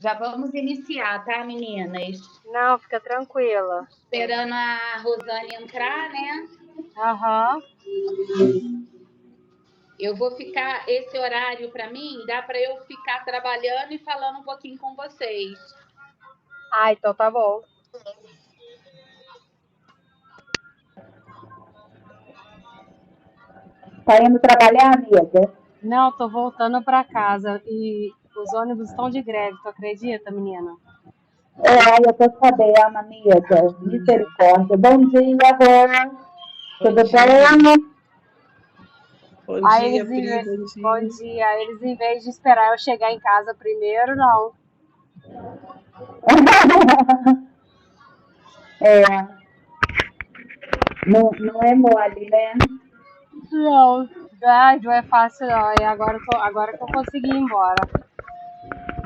Já vamos iniciar, tá, meninas? Não, fica tranquila. Esperando a Rosane entrar, né? Aham. Eu vou ficar esse horário para mim, dá para eu ficar trabalhando e falando um pouquinho com vocês. Ah, então tá bom. Tá indo trabalhar, amiga? Não, tô voltando pra casa e os ônibus estão de greve, tu acredita, menina? Eu tô sabendo, amiga. Misericórdia. Bom dia, Rô. Tudo bem? Bom Aí dia, eles, Pri, bom bom dia. dia, aí eles em vez de esperar eu chegar em casa primeiro, não. Não é mole, né? Não, não é fácil não. E agora que eu consegui ir embora.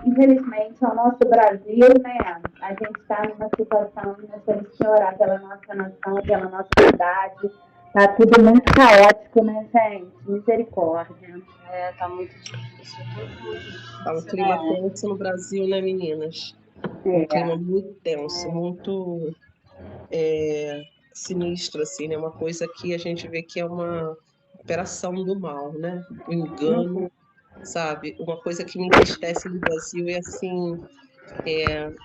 Infelizmente, é o nosso Brasil, né? A gente está numa situação que nós temos que orar pela nossa nação, pela nossa cidade. Tá tudo muito caótico, né, gente? Misericórdia. Tá muito difícil, muito difícil, Tá um clima né? tenso no Brasil, né, meninas? Um clima muito tenso, muito sinistro, assim, né? Uma coisa que a gente vê que é uma operação do mal, né? O engano, sabe? Uma coisa que me entristece no Brasil é assim,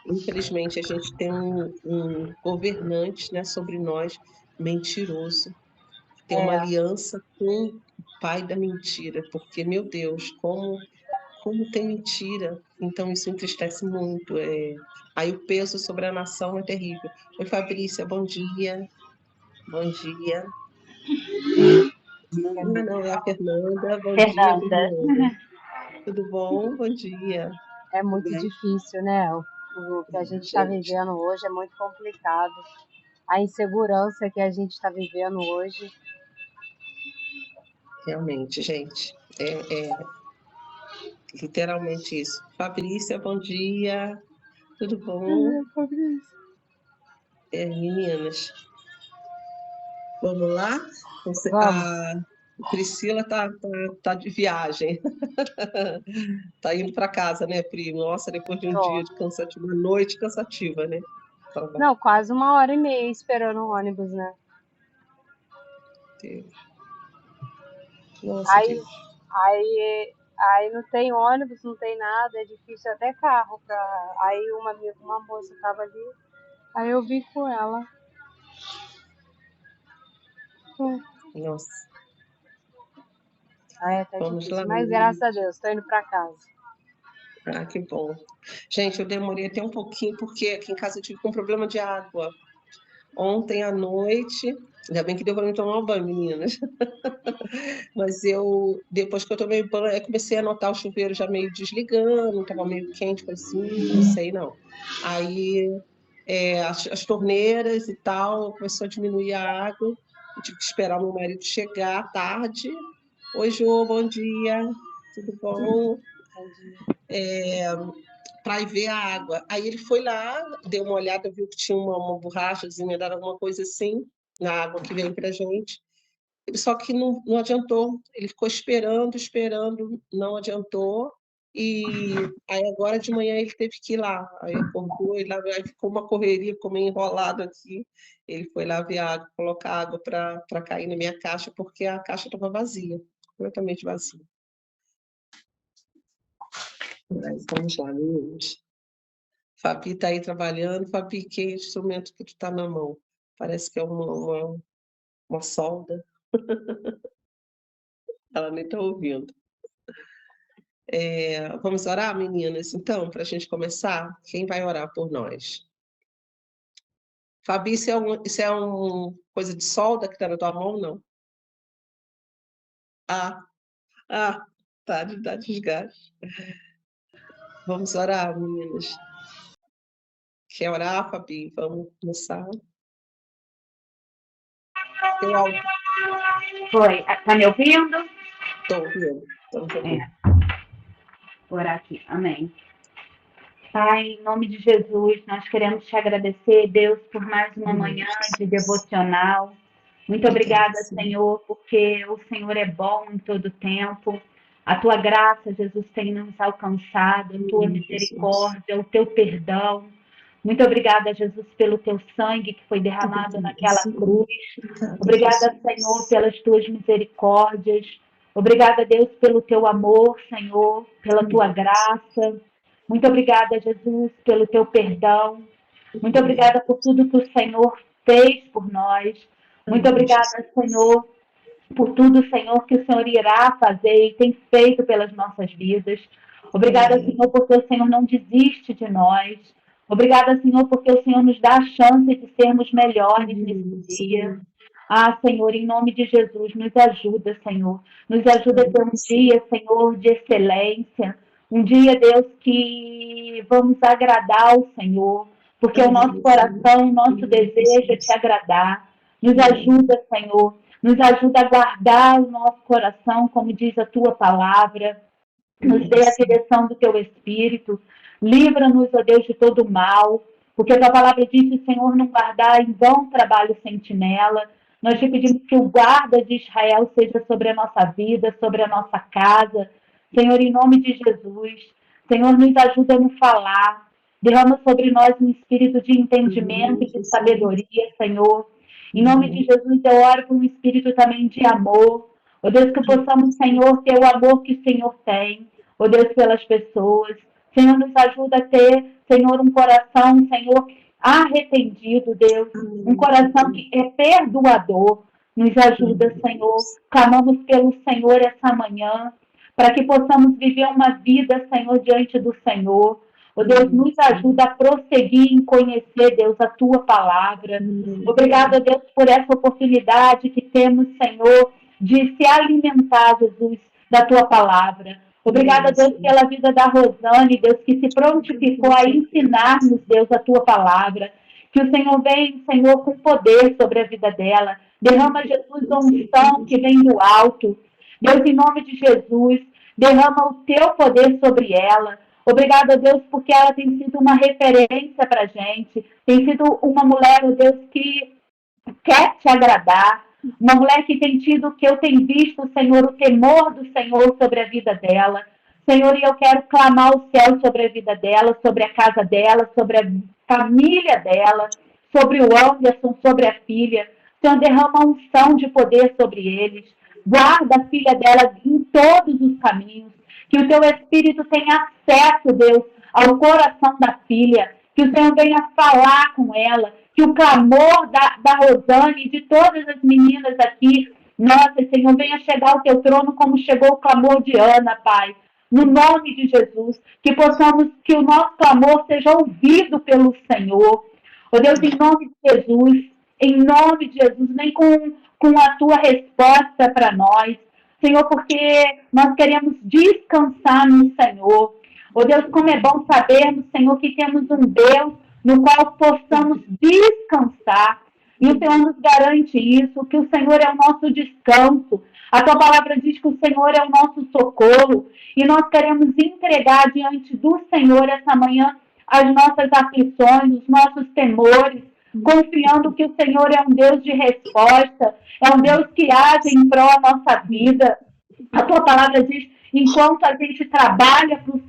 infelizmente a gente tem um governante, né, sobre nós mentiroso, tem uma É, aliança com o pai da mentira, porque, meu Deus, como tem mentira, então isso entristece muito. Aí o peso sobre a nação é terrível. Oi, Fabrícia, bom dia. Bom dia. Não, é a Fernanda. Bom dia, Fernanda. Fernanda. Tudo bom? Bom dia. é Tudo muito bem? difícil, né? O que a gente está Gente, vivendo hoje é muito complicado. A insegurança que a gente está vivendo hoje. realmente, gente, é literalmente isso. Fabrícia, bom dia. Tudo bom? Meninas, vamos lá? Vamos. A Priscila tá de viagem. Tá indo para casa, né, Pri? Nossa, depois de um Tô. dia de cansativo, uma noite cansativa, né? Trabalho. Não, quase 1h30 esperando o ônibus, né? Deus. Nossa, Aí, Deus. aí não tem ônibus, não tem nada, é difícil até carro pra. Aí uma moça tava ali, aí eu vim com ela. Nossa, Aí tá vamos lá. difícil, mas graças a Deus, tô indo pra casa. Ah, que bom. Gente, eu demorei até um pouquinho, porque aqui em casa eu tive um problema de água. Ontem à noite, ainda bem que deu para mim tomar um banho, meninas. Mas depois que eu tomei banho, eu comecei a notar o chuveiro já meio desligando, estava meio quente, falei assim, não sei não. Aí as torneiras e tal, começou a diminuir a água. Eu tive que esperar o meu marido chegar à tarde. Oi, Jô, bom dia. Tudo bom? Para ir ver a água. Aí ele foi lá, deu uma olhada, viu que tinha uma borrachazinha, dava alguma coisa assim, na água que veio para gente. Só que não adiantou. Ele ficou esperando, esperando, não adiantou. E aí agora de manhã ele teve que ir lá. Aí acordou, aí ficou uma correria, ficou meio enrolado aqui. Ele foi lá ver a água, colocar água para cair na minha caixa, porque a caixa estava vazia, completamente vazia. Mas vamos lá, meninos. Fabi está aí trabalhando. Fabi, que instrumento que tu está na mão? Parece que é uma solda. Ela nem está ouvindo. Vamos orar, meninas, então, para a gente começar? Quem vai orar por nós? Fabi, isso é coisa de solda que está na tua mão, não? Ah, tá, dá desgaste. Vamos orar, meninas. Quer orar, Fabi? Vamos começar. Teu áudio. Foi. Tá me ouvindo? Estou ouvindo. Estamos ouvindo. Orar aqui. Amém. Pai, em nome de Jesus, nós queremos te agradecer, Deus, por mais uma Amém, manhã de Jesus. devocional. Muito Obrigada, obrigada, Senhor. Senhor, porque o Senhor é bom em todo tempo. A tua graça, Jesus, tem nos alcançado, a tua misericórdia, o teu perdão. Muito obrigada, Jesus, pelo teu sangue que foi derramado naquela cruz. Obrigada, Senhor, pelas tuas misericórdias. Obrigada, Deus, pelo teu amor, Senhor, pela tua graça. Muito obrigada, Jesus, pelo teu perdão. Muito obrigada por tudo que o Senhor fez por nós. Muito obrigada, Senhor, por tudo, Senhor, que o Senhor irá fazer e tem feito pelas nossas vidas. Obrigada, Senhor, porque o Senhor não desiste de nós. Obrigada, Senhor, porque o Senhor nos dá a chance de sermos melhores nesse dia. Ah, Senhor, em nome de Jesus, nos ajuda, Senhor. Nos ajuda a ter um dia, Senhor, de excelência. Um dia, Deus, que vamos agradar o Senhor. Porque o nosso coração, o nosso desejo é te agradar. Nos ajuda, Senhor. Nos ajuda a guardar o nosso coração, como diz a tua palavra. Nos dê a direção do teu Espírito. Livra-nos, ó Deus, de todo mal. Porque a tua palavra diz que o Senhor não guardar em vão trabalho sentinela. Nós te pedimos que o guarda de Israel seja sobre a nossa vida, sobre a nossa casa. Senhor, em nome de Jesus. Senhor, nos ajuda no falar. Derrama sobre nós um espírito de entendimento e de sabedoria, Senhor. Em nome de Jesus, eu oro por um espírito também de amor. Ó Deus, que possamos, Senhor, ter o amor que o Senhor tem. Ó Deus, pelas pessoas. Senhor, nos ajuda a ter, Senhor, um coração, Senhor, arrependido, Deus. Um coração que é perdoador. Nos ajuda, Senhor. Clamamos pelo Senhor essa manhã, para que possamos viver uma vida, Senhor, diante do Senhor. Ó Deus, nos ajuda a prosseguir em conhecer, Deus, a tua palavra. Obrigada, Deus, por essa oportunidade que temos, Senhor, de se alimentar, Jesus, da tua palavra. Obrigada, Deus, pela vida da Rosane, Deus, que se prontificou a ensinar-nos, Deus, a tua palavra. Que o Senhor venha, Senhor, com poder sobre a vida dela. Derrama, Jesus, a unção que vem do alto. Deus, em nome de Jesus, derrama o teu poder sobre ela. Obrigada, Deus, porque ela tem sido uma referência para a gente. Tem sido uma mulher, oh Deus, que quer te agradar. Uma mulher que tem tido, que eu tenho visto, Senhor, o temor do Senhor sobre a vida dela. Senhor, e eu quero clamar o céu sobre a vida dela, sobre a casa dela, sobre a família dela, sobre o Anderson, sobre a filha. Senhor, derrama unção de poder sobre eles. Guarda a filha dela em todos os caminhos. Que o teu Espírito tenha acesso, Deus, ao coração da filha. Que o Senhor venha falar com ela. Que o clamor da Rosane e de todas as meninas aqui, nossa, Senhor, venha chegar ao teu trono como chegou o clamor de Ana, Pai. No nome de Jesus, que possamos, que o nosso clamor seja ouvido pelo Senhor. Oh Deus, em nome de Jesus, nem com a tua resposta para nós, Senhor, porque nós queremos descansar no Senhor. Oh Deus, como é bom sabermos, Senhor, que temos um Deus no qual possamos descansar. E o Senhor nos garante isso, que o Senhor é o nosso descanso. A tua palavra diz que o Senhor é o nosso socorro. E nós queremos entregar diante do Senhor essa manhã as nossas aflições, os nossos temores, confiando que o Senhor é um Deus de resposta, é um Deus que age em prol da nossa vida. A tua palavra diz, enquanto a gente trabalha para o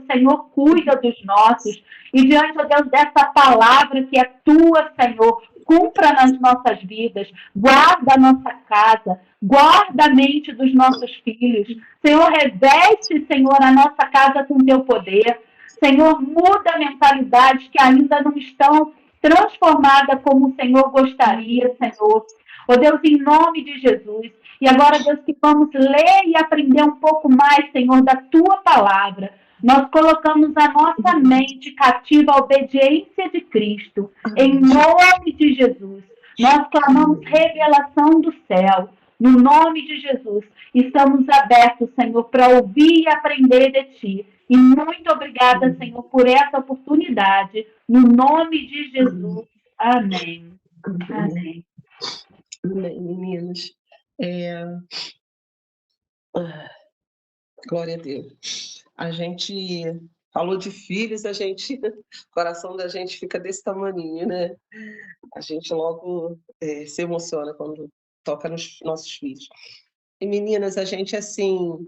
Senhor cuida dos nossos. E diante, ó Deus, dessa palavra que é tua, Senhor, cumpra nas nossas vidas, guarda a nossa casa, guarda a mente dos nossos filhos. Senhor, reveste, Senhor, a nossa casa com teu poder. Senhor, muda mentalidades que ainda não estão transformadas como o Senhor gostaria, Senhor. Ó Deus, em nome de Jesus. E agora, Deus, que vamos ler e aprender um pouco mais, Senhor, da tua palavra. Nós colocamos a nossa mente cativa à obediência de Cristo. Em nome de Jesus. Nós clamamos revelação do céu. No nome de Jesus. Estamos abertos, Senhor, para ouvir e aprender de ti. E muito obrigada, Senhor, por essa oportunidade. No nome de Jesus. Amém. Amém. Amém, meninas. Glória a Deus. A gente falou de filhos, o coração da gente fica desse tamaninho, né? A gente logo se emociona quando toca nos nossos filhos. E meninas, a gente assim,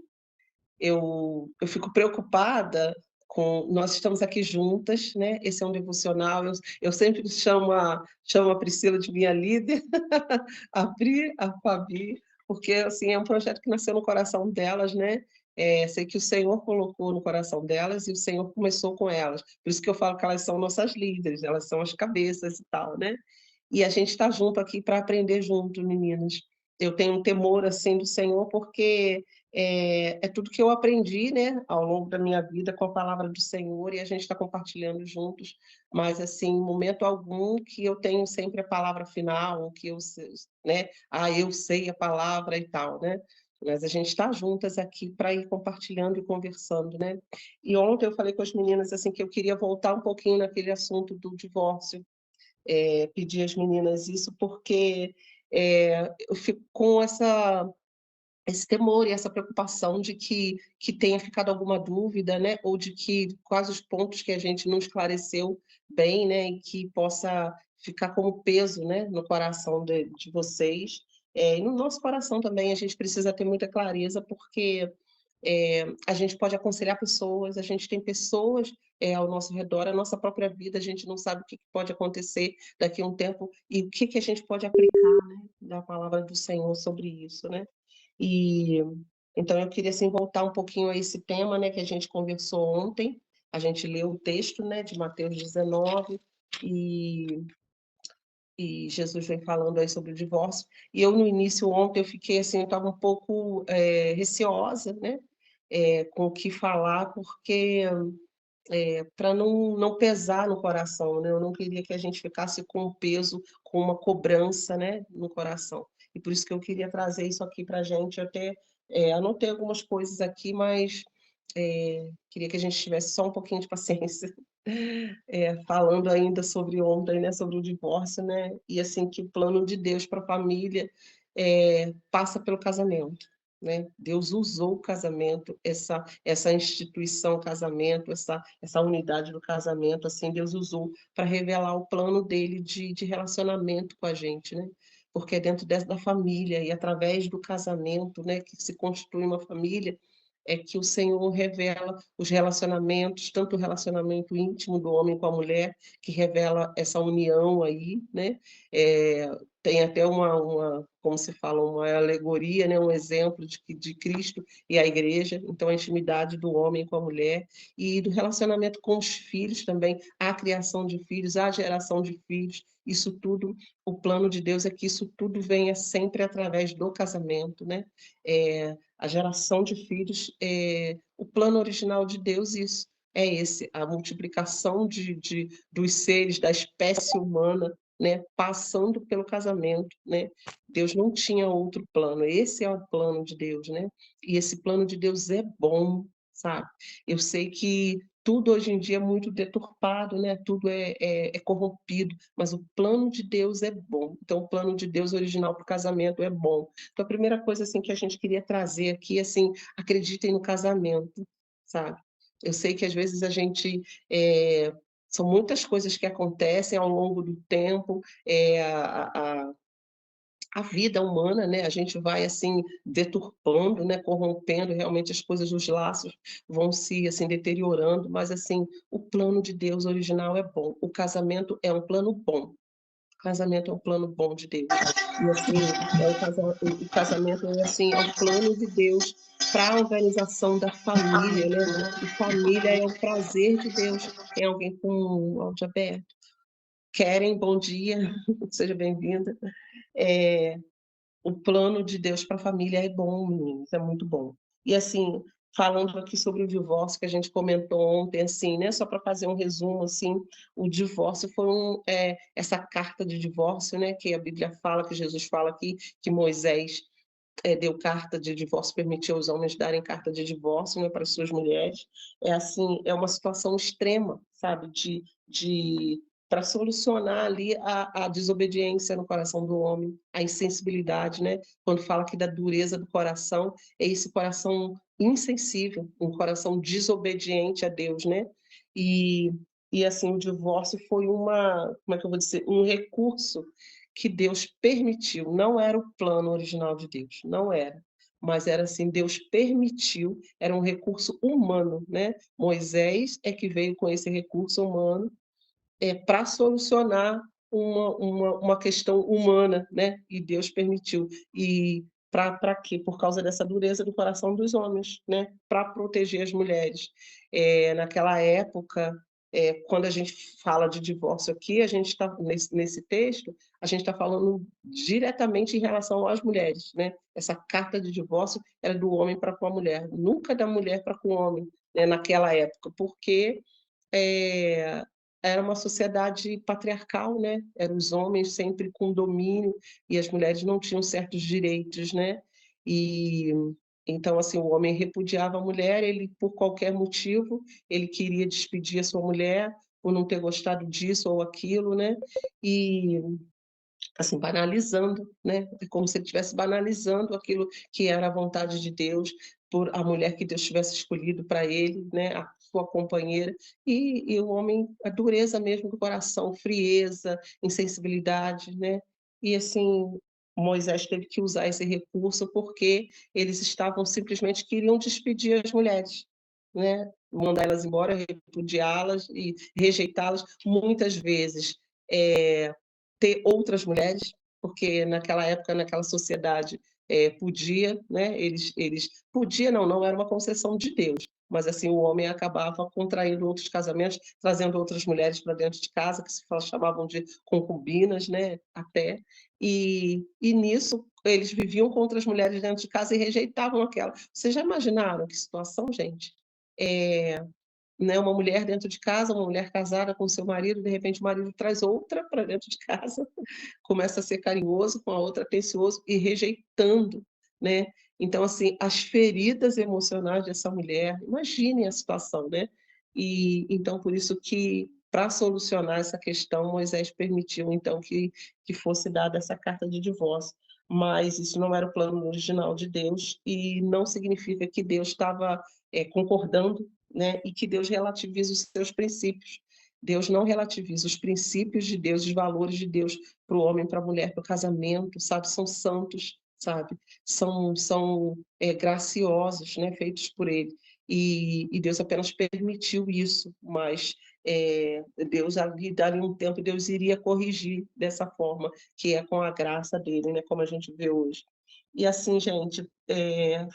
eu fico preocupada com... Nós estamos aqui juntas, né? Esse é um devocional. Eu sempre chamo a Priscila de minha líder, a Pri, a Fabi, porque assim, é um projeto que nasceu no coração delas, né? Sei que o Senhor colocou no coração delas e o Senhor começou com elas. Por isso que eu falo que elas são nossas líderes, elas são as cabeças e tal, né? E a gente está junto aqui para aprender junto, meninas. Eu tenho um temor assim do Senhor porque é tudo que eu aprendi, né, ao longo da minha vida com a palavra do Senhor e a gente está compartilhando juntos. Mas assim, em momento algum que eu tenho sempre a palavra final, que eu, né, eu sei a palavra e tal, né? Mas a gente está juntas aqui para ir compartilhando e conversando, né? E ontem eu falei com as meninas assim que eu queria voltar um pouquinho naquele assunto do divórcio, pedir às meninas isso porque eu fico com esse temor e essa preocupação de que tenha ficado alguma dúvida, né? Ou de que quais os pontos que a gente não esclareceu bem, né? E que possa ficar como peso, né? No coração de vocês. E no nosso coração também a gente precisa ter muita clareza, porque a gente pode aconselhar pessoas, a gente tem pessoas ao nosso redor, a nossa própria vida, a gente não sabe o que pode acontecer daqui a um tempo e o que a gente pode aplicar, né, da palavra do Senhor sobre isso, né? E então eu queria assim voltar um pouquinho a esse tema, né, que a gente conversou ontem. A gente leu o texto, né, de Mateus 19 e Jesus vem falando aí sobre o divórcio. E eu no início ontem eu fiquei assim, eu estava um pouco receosa, né, com o que falar, porque para não pesar no coração, né? Eu não queria que a gente ficasse com um peso, com uma cobrança, né, no coração. E por isso que eu queria trazer isso aqui para a gente. Eu até anotei algumas coisas aqui, mas queria que a gente tivesse só um pouquinho de paciência, falando ainda sobre ontem, né, sobre o divórcio, né, e assim que o plano de Deus para a família passa pelo casamento, né? Deus usou o casamento, essa instituição casamento, essa unidade do casamento, assim, Deus usou para revelar o plano dele de relacionamento com a gente, né? Porque é dentro da família e através do casamento, né, que se constitui uma família, é que o Senhor revela os relacionamentos, tanto o relacionamento íntimo do homem com a mulher, que revela essa união aí, né? Tem até como se fala, uma alegoria, né? Um exemplo de Cristo e a igreja, então a intimidade do homem com a mulher, e do relacionamento com os filhos também, a criação de filhos, a geração de filhos, isso tudo, o plano de Deus é que isso tudo venha sempre através do casamento, né? A geração de filhos, o plano original de Deus, isso é esse, a multiplicação dos seres, da espécie humana, né, passando pelo casamento, né? Deus não tinha outro plano, esse é o plano de Deus, né? E esse plano de Deus é bom, sabe? Eu sei que tudo hoje em dia é muito deturpado, né? Tudo é corrompido, mas o plano de Deus é bom. Então, o plano de Deus original para o casamento é bom. Então, a primeira coisa assim que a gente queria trazer aqui, assim, acreditem no casamento, sabe? Eu sei que às vezes a gente são muitas coisas que acontecem ao longo do tempo, a vida humana, né? A gente vai assim deturpando, né? Corrompendo realmente as coisas, os laços vão se assim deteriorando, mas assim o plano de Deus original é bom. O casamento é um plano bom. O casamento é um plano bom de Deus. E assim, o casamento é assim, é o plano de Deus para a organização da família, né? E família é o prazer de Deus. Tem alguém com o áudio aberto? Keren, bom dia, seja bem-vinda. O plano de Deus para a família é bom, meninos, é muito bom. E assim, falando aqui sobre o divórcio que a gente comentou ontem, assim, né, só para fazer um resumo, assim, o divórcio foi essa carta de divórcio, né, que a Bíblia fala, que Jesus fala aqui, que Moisés deu carta de divórcio, permitiu aos homens darem carta de divórcio, né, para as suas mulheres. É assim, é uma situação extrema, sabe, para solucionar ali a desobediência no coração do homem, a insensibilidade, né? Quando fala aqui da dureza do coração, é esse coração insensível, um coração desobediente a Deus, né? E assim, o divórcio foi como é que eu vou dizer, um recurso que Deus permitiu, não era o plano original de Deus, não era. mas era assim, Deus permitiu, era um recurso humano, né? Moisés é que veio com esse recurso humano para solucionar uma questão humana, né? E Deus permitiu. E para quê? Por causa dessa dureza do coração dos homens, né? Para proteger as mulheres. Naquela época, quando a gente fala de divórcio aqui, a gente está nesse texto, a gente está falando diretamente em relação às mulheres, né? Essa carta de divórcio era do homem para com a mulher, nunca da mulher para com o homem, né? Naquela época, porque é, era uma sociedade patriarcal, né? Eram os homens sempre com domínio e as mulheres não tinham certos direitos, né? E então assim o homem repudiava a mulher, ele por qualquer motivo ele queria despedir a sua mulher por não ter gostado disso ou aquilo, né? E assim, banalizando, né? É como se ele estivesse banalizando aquilo que era a vontade de Deus, por a mulher que Deus tivesse escolhido para ele, né? A sua companheira, e o homem, a dureza mesmo do coração, frieza, insensibilidade, né? E assim, Moisés teve que usar esse recurso porque eles estavam simplesmente queriam despedir as mulheres, né? Mandar elas embora, repudiá-las e rejeitá-las muitas vezes. Ter outras mulheres, porque naquela época, naquela sociedade, podia, né? Eles podia, não era uma concessão de Deus, mas assim o homem acabava contraindo outros casamentos, trazendo outras mulheres para dentro de casa, que se chamavam de concubinas, né? Até e nisso eles viviam com outras mulheres dentro de casa e rejeitavam aquela. Vocês já imaginaram que situação, gente? É, né, uma mulher dentro de casa, uma mulher casada com seu marido, de repente o marido traz outra para dentro de casa, começa a ser carinhoso com a outra, atencioso e rejeitando, né? Então, assim, as feridas emocionais dessa mulher, imaginem a situação, né? E então, por isso que, para solucionar essa questão, Moisés permitiu, então, que fosse dada essa carta de divórcio. Mas isso não era o plano original de Deus e não significa que Deus estava concordando, né? E que Deus relativiza os seus princípios. Deus não relativiza os princípios de Deus, os valores de Deus para o homem, para a mulher, para o casamento, sabe? São santos, sabe? São graciosos, né? Feitos por Ele. E Deus apenas permitiu isso, mas Deus ali, dali um tempo, Deus iria corrigir dessa forma, que é com a graça dele, né? Como a gente vê hoje. E assim, gente,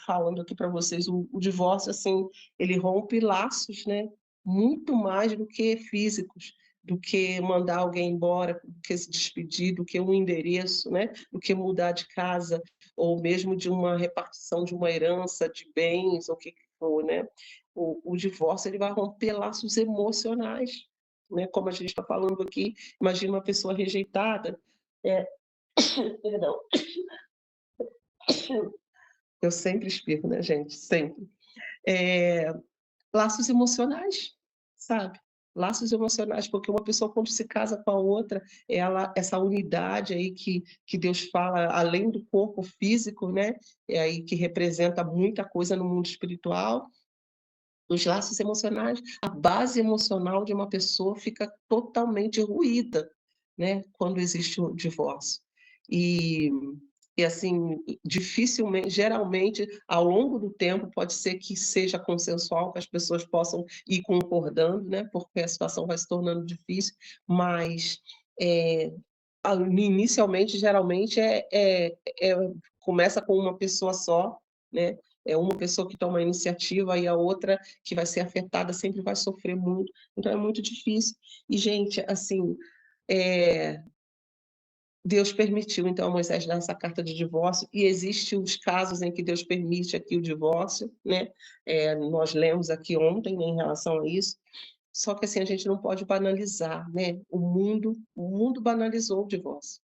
falando aqui para vocês, o divórcio, assim, ele rompe laços, né? Muito mais do que físicos, do que mandar alguém embora, do que se despedir, do que um endereço, né? Do que mudar de casa, ou mesmo de uma repartição de uma herança, de bens, ou o que for, né? O divórcio ele vai romper laços emocionais, né? Como a gente está falando aqui, imagina uma pessoa rejeitada, perdão, eu sempre espirro, né, gente? Sempre. É, laços emocionais, sabe? Laços emocionais, porque uma pessoa quando se casa com a outra, essa unidade aí que Deus fala, além do corpo físico, né? É aí que representa muita coisa no mundo espiritual. Os laços emocionais, a base emocional de uma pessoa fica totalmente ruída, né? Quando existe o divórcio. E e assim, dificilmente, geralmente, ao longo do tempo, pode ser que seja consensual, que as pessoas possam ir concordando, né? Porque a situação vai se tornando difícil, mas é, inicialmente, geralmente, começa com uma pessoa só, né? É uma pessoa que toma a iniciativa e a outra que vai ser afetada sempre vai sofrer muito. Então é muito difícil. E, gente, assim, é, Deus permitiu, então, a Moisés dar essa carta de divórcio, e existem os casos em que Deus permite aqui o divórcio, né? Nós lemos aqui ontem, né, em relação a isso, só que assim, a gente não pode banalizar, né? O mundo banalizou o divórcio,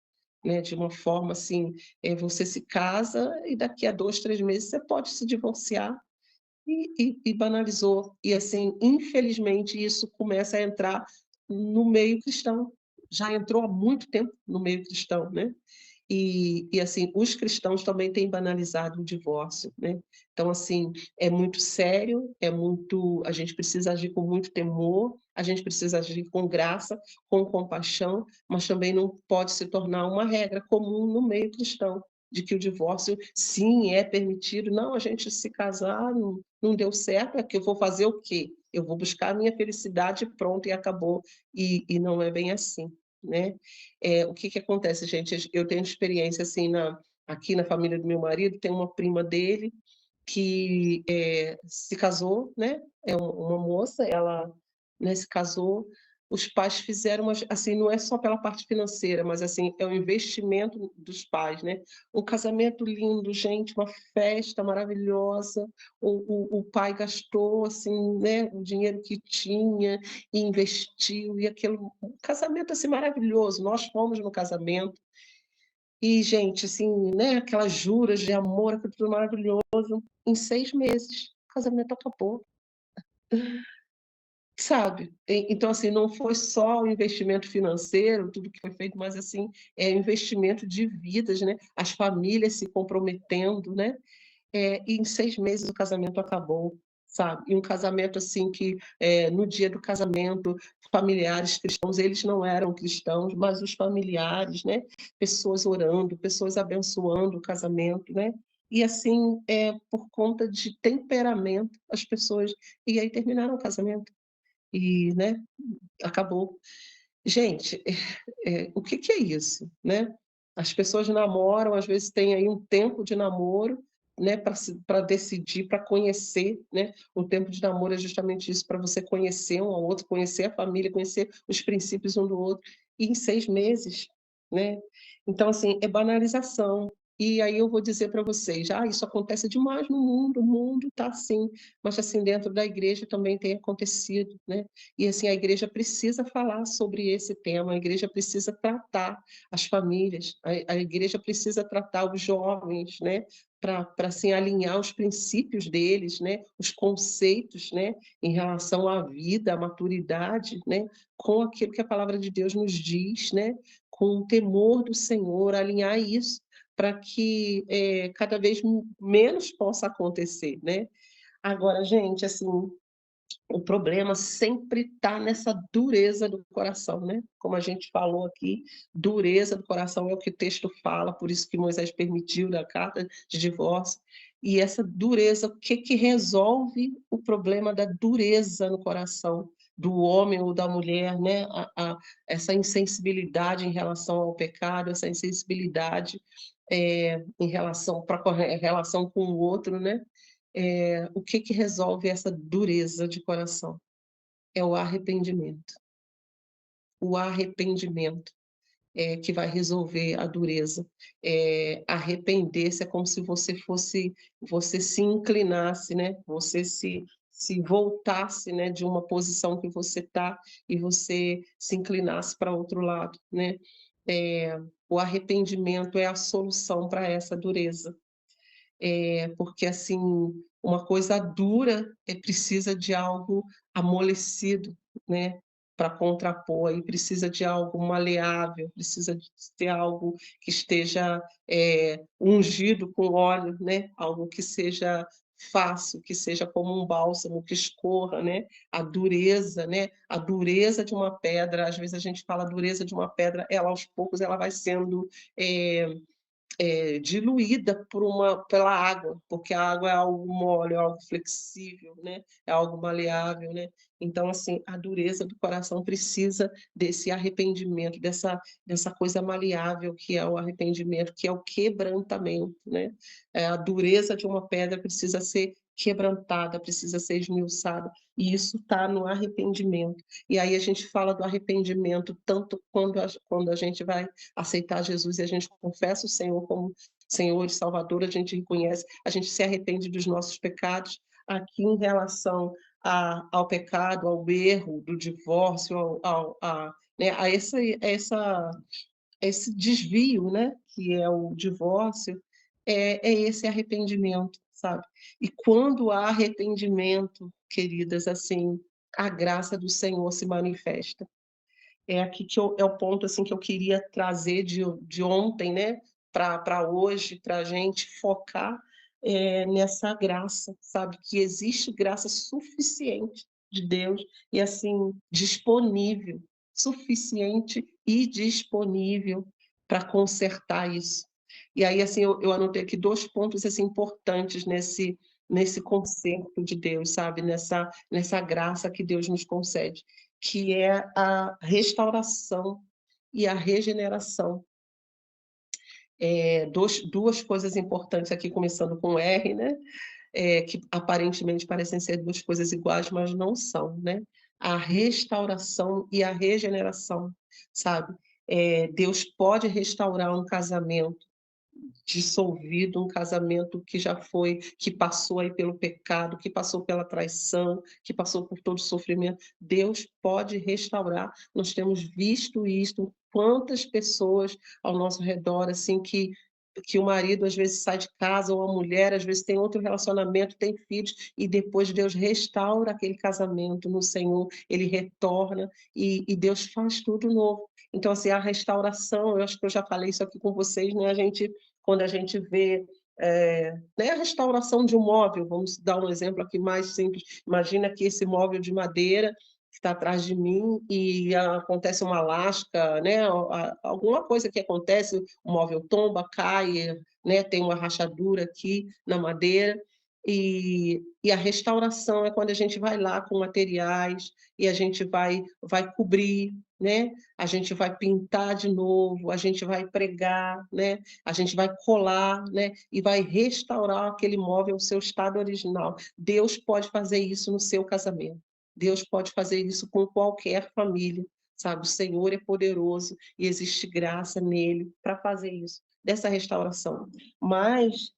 né? De uma forma assim, você se casa e daqui a 2, 3 meses você pode se divorciar, e banalizou. E assim, infelizmente, isso começa a entrar no meio cristão. Já entrou há muito tempo no meio cristão, né? E assim, os cristãos também têm banalizado o divórcio, né? Então, assim, é muito sério, a gente precisa agir com muito temor, a gente precisa agir com graça, com compaixão, mas também não pode se tornar uma regra comum no meio cristão, de que o divórcio, sim, é permitido. Não, a gente se casar, não deu certo, é que eu vou fazer o quê? Eu vou buscar a minha felicidade, pronto, e acabou. E não é bem assim, né? O que que acontece, gente? Eu tenho experiência, assim, aqui na família do meu marido, tem uma prima dele que se casou, né? É uma moça, ela, né, se casou. Os pais fizeram, assim, não é só pela parte financeira, mas assim, é o investimento dos pais, né? Um casamento lindo, gente, uma festa maravilhosa. O pai gastou, assim, né, o dinheiro que tinha e investiu, e aquele um casamento assim maravilhoso. Nós fomos no casamento e, gente, assim, né, aquelas juras de amor, aquilo tudo maravilhoso. Em 6 meses, o casamento acabou. Sabe? Então, assim, não foi só o investimento financeiro, tudo que foi feito, mas, assim, é investimento de vidas, né? As famílias se comprometendo, né? E em 6 meses o casamento acabou, sabe? E um casamento, assim, que no dia do casamento, familiares cristãos, eles não eram cristãos, mas os familiares, né? Pessoas orando, pessoas abençoando o casamento, né? E, assim, por conta de temperamento, as pessoas... E aí terminaram o casamento e, né, acabou. Gente, o que que é isso, né? As pessoas namoram, às vezes tem aí um tempo de namoro, né, para decidir, para conhecer, né? O tempo de namoro é justamente isso, para você conhecer um ao outro, conhecer a família, conhecer os princípios um do outro, e em 6 meses, né? Então, assim, é banalização. E aí eu vou dizer para vocês, isso acontece demais no mundo, o mundo está assim, mas assim, dentro da igreja também tem acontecido, né? E assim, a igreja precisa falar sobre esse tema, a igreja precisa tratar as famílias, a igreja precisa tratar os jovens, né? Para assim, alinhar os princípios deles, né? Os conceitos, né? Em relação à vida, à maturidade, né? Com aquilo que a palavra de Deus nos diz, né? Com o temor do Senhor, alinhar isso para que cada vez menos possa acontecer, né? Agora, gente, assim, o problema sempre está nessa dureza do coração, né? Como a gente falou aqui, dureza do coração é o que o texto fala, por isso que Moisés permitiu na carta de divórcio. E essa dureza, o que que resolve o problema da dureza no coração do homem ou da mulher, né? Essa insensibilidade em relação ao pecado, essa insensibilidade em relação relação com o outro, né? O que que resolve essa dureza de coração? É o arrependimento. O arrependimento é que vai resolver a dureza. Arrepender-se é como se você se inclinasse, né? Você se voltasse, né, de uma posição que você está e você se inclinasse para outro lado, né? O arrependimento é a solução para essa dureza. Porque assim, uma coisa dura precisa de algo amolecido, né, para contrapor, aí precisa de algo maleável, precisa de ter algo que esteja ungido com óleo, né, algo que seja fácil, que seja como um bálsamo, que escorra, né, a dureza de uma pedra, às vezes a gente fala a dureza de uma pedra, ela aos poucos ela vai sendo diluída pela água, porque a água é algo mole, é algo flexível, né? É algo maleável, né? Então, assim, a dureza do coração precisa desse arrependimento, dessa coisa maleável que é o arrependimento, que é o quebrantamento, né? A dureza de uma pedra precisa ser quebrantada, precisa ser esmiuçada, e isso está no arrependimento. E aí a gente fala do arrependimento tanto quando a gente vai aceitar Jesus e a gente confessa o Senhor como Senhor e Salvador, a gente reconhece, a gente se arrepende dos nossos pecados. Aqui em relação ao pecado, ao erro do divórcio, né, a esse desvio, né, que é o divórcio, é esse arrependimento, sabe? E quando há arrependimento, queridas, assim, a graça do Senhor se manifesta. É aqui que é o ponto assim que eu queria trazer de ontem, né, para hoje, para a gente focar nessa graça, sabe? Que existe graça suficiente de Deus e assim disponível, suficiente e disponível para consertar isso. E aí, assim, eu anotei aqui 2 pontos, assim, importantes nesse concerto de Deus, sabe, nessa graça que Deus nos concede, que é a restauração e a regeneração. Duas coisas importantes aqui, começando com R, né, que aparentemente parecem ser 2 coisas iguais, mas não são, né. A restauração e a regeneração, sabe. Deus pode restaurar um casamento dissolvido, um casamento que passou aí pelo pecado, que passou pela traição, que passou por todo o sofrimento. Deus pode restaurar. Nós temos visto isso, quantas pessoas ao nosso redor, assim, que o marido às vezes sai de casa, ou a mulher às vezes tem outro relacionamento, tem filhos, e depois Deus restaura aquele casamento no Senhor, ele retorna e Deus faz tudo novo. Então, assim, a restauração, eu acho que eu já falei isso aqui com vocês, né? Quando a gente vê né, a restauração de um móvel, vamos dar um exemplo aqui mais simples. Imagina que esse móvel de madeira que está atrás de mim e acontece uma lasca, né, alguma coisa que acontece, o móvel tomba, cai, né, tem uma rachadura aqui na madeira. E a restauração é quando a gente vai lá com materiais e a gente vai cobrir, né? A gente vai pintar de novo, a gente vai pregar, né? A gente vai colar, né? E vai restaurar aquele móvel ao seu estado original. Deus pode fazer isso no seu casamento. Deus pode fazer isso com qualquer família, sabe? O Senhor é poderoso e existe graça nele para fazer isso, dessa restauração. Mas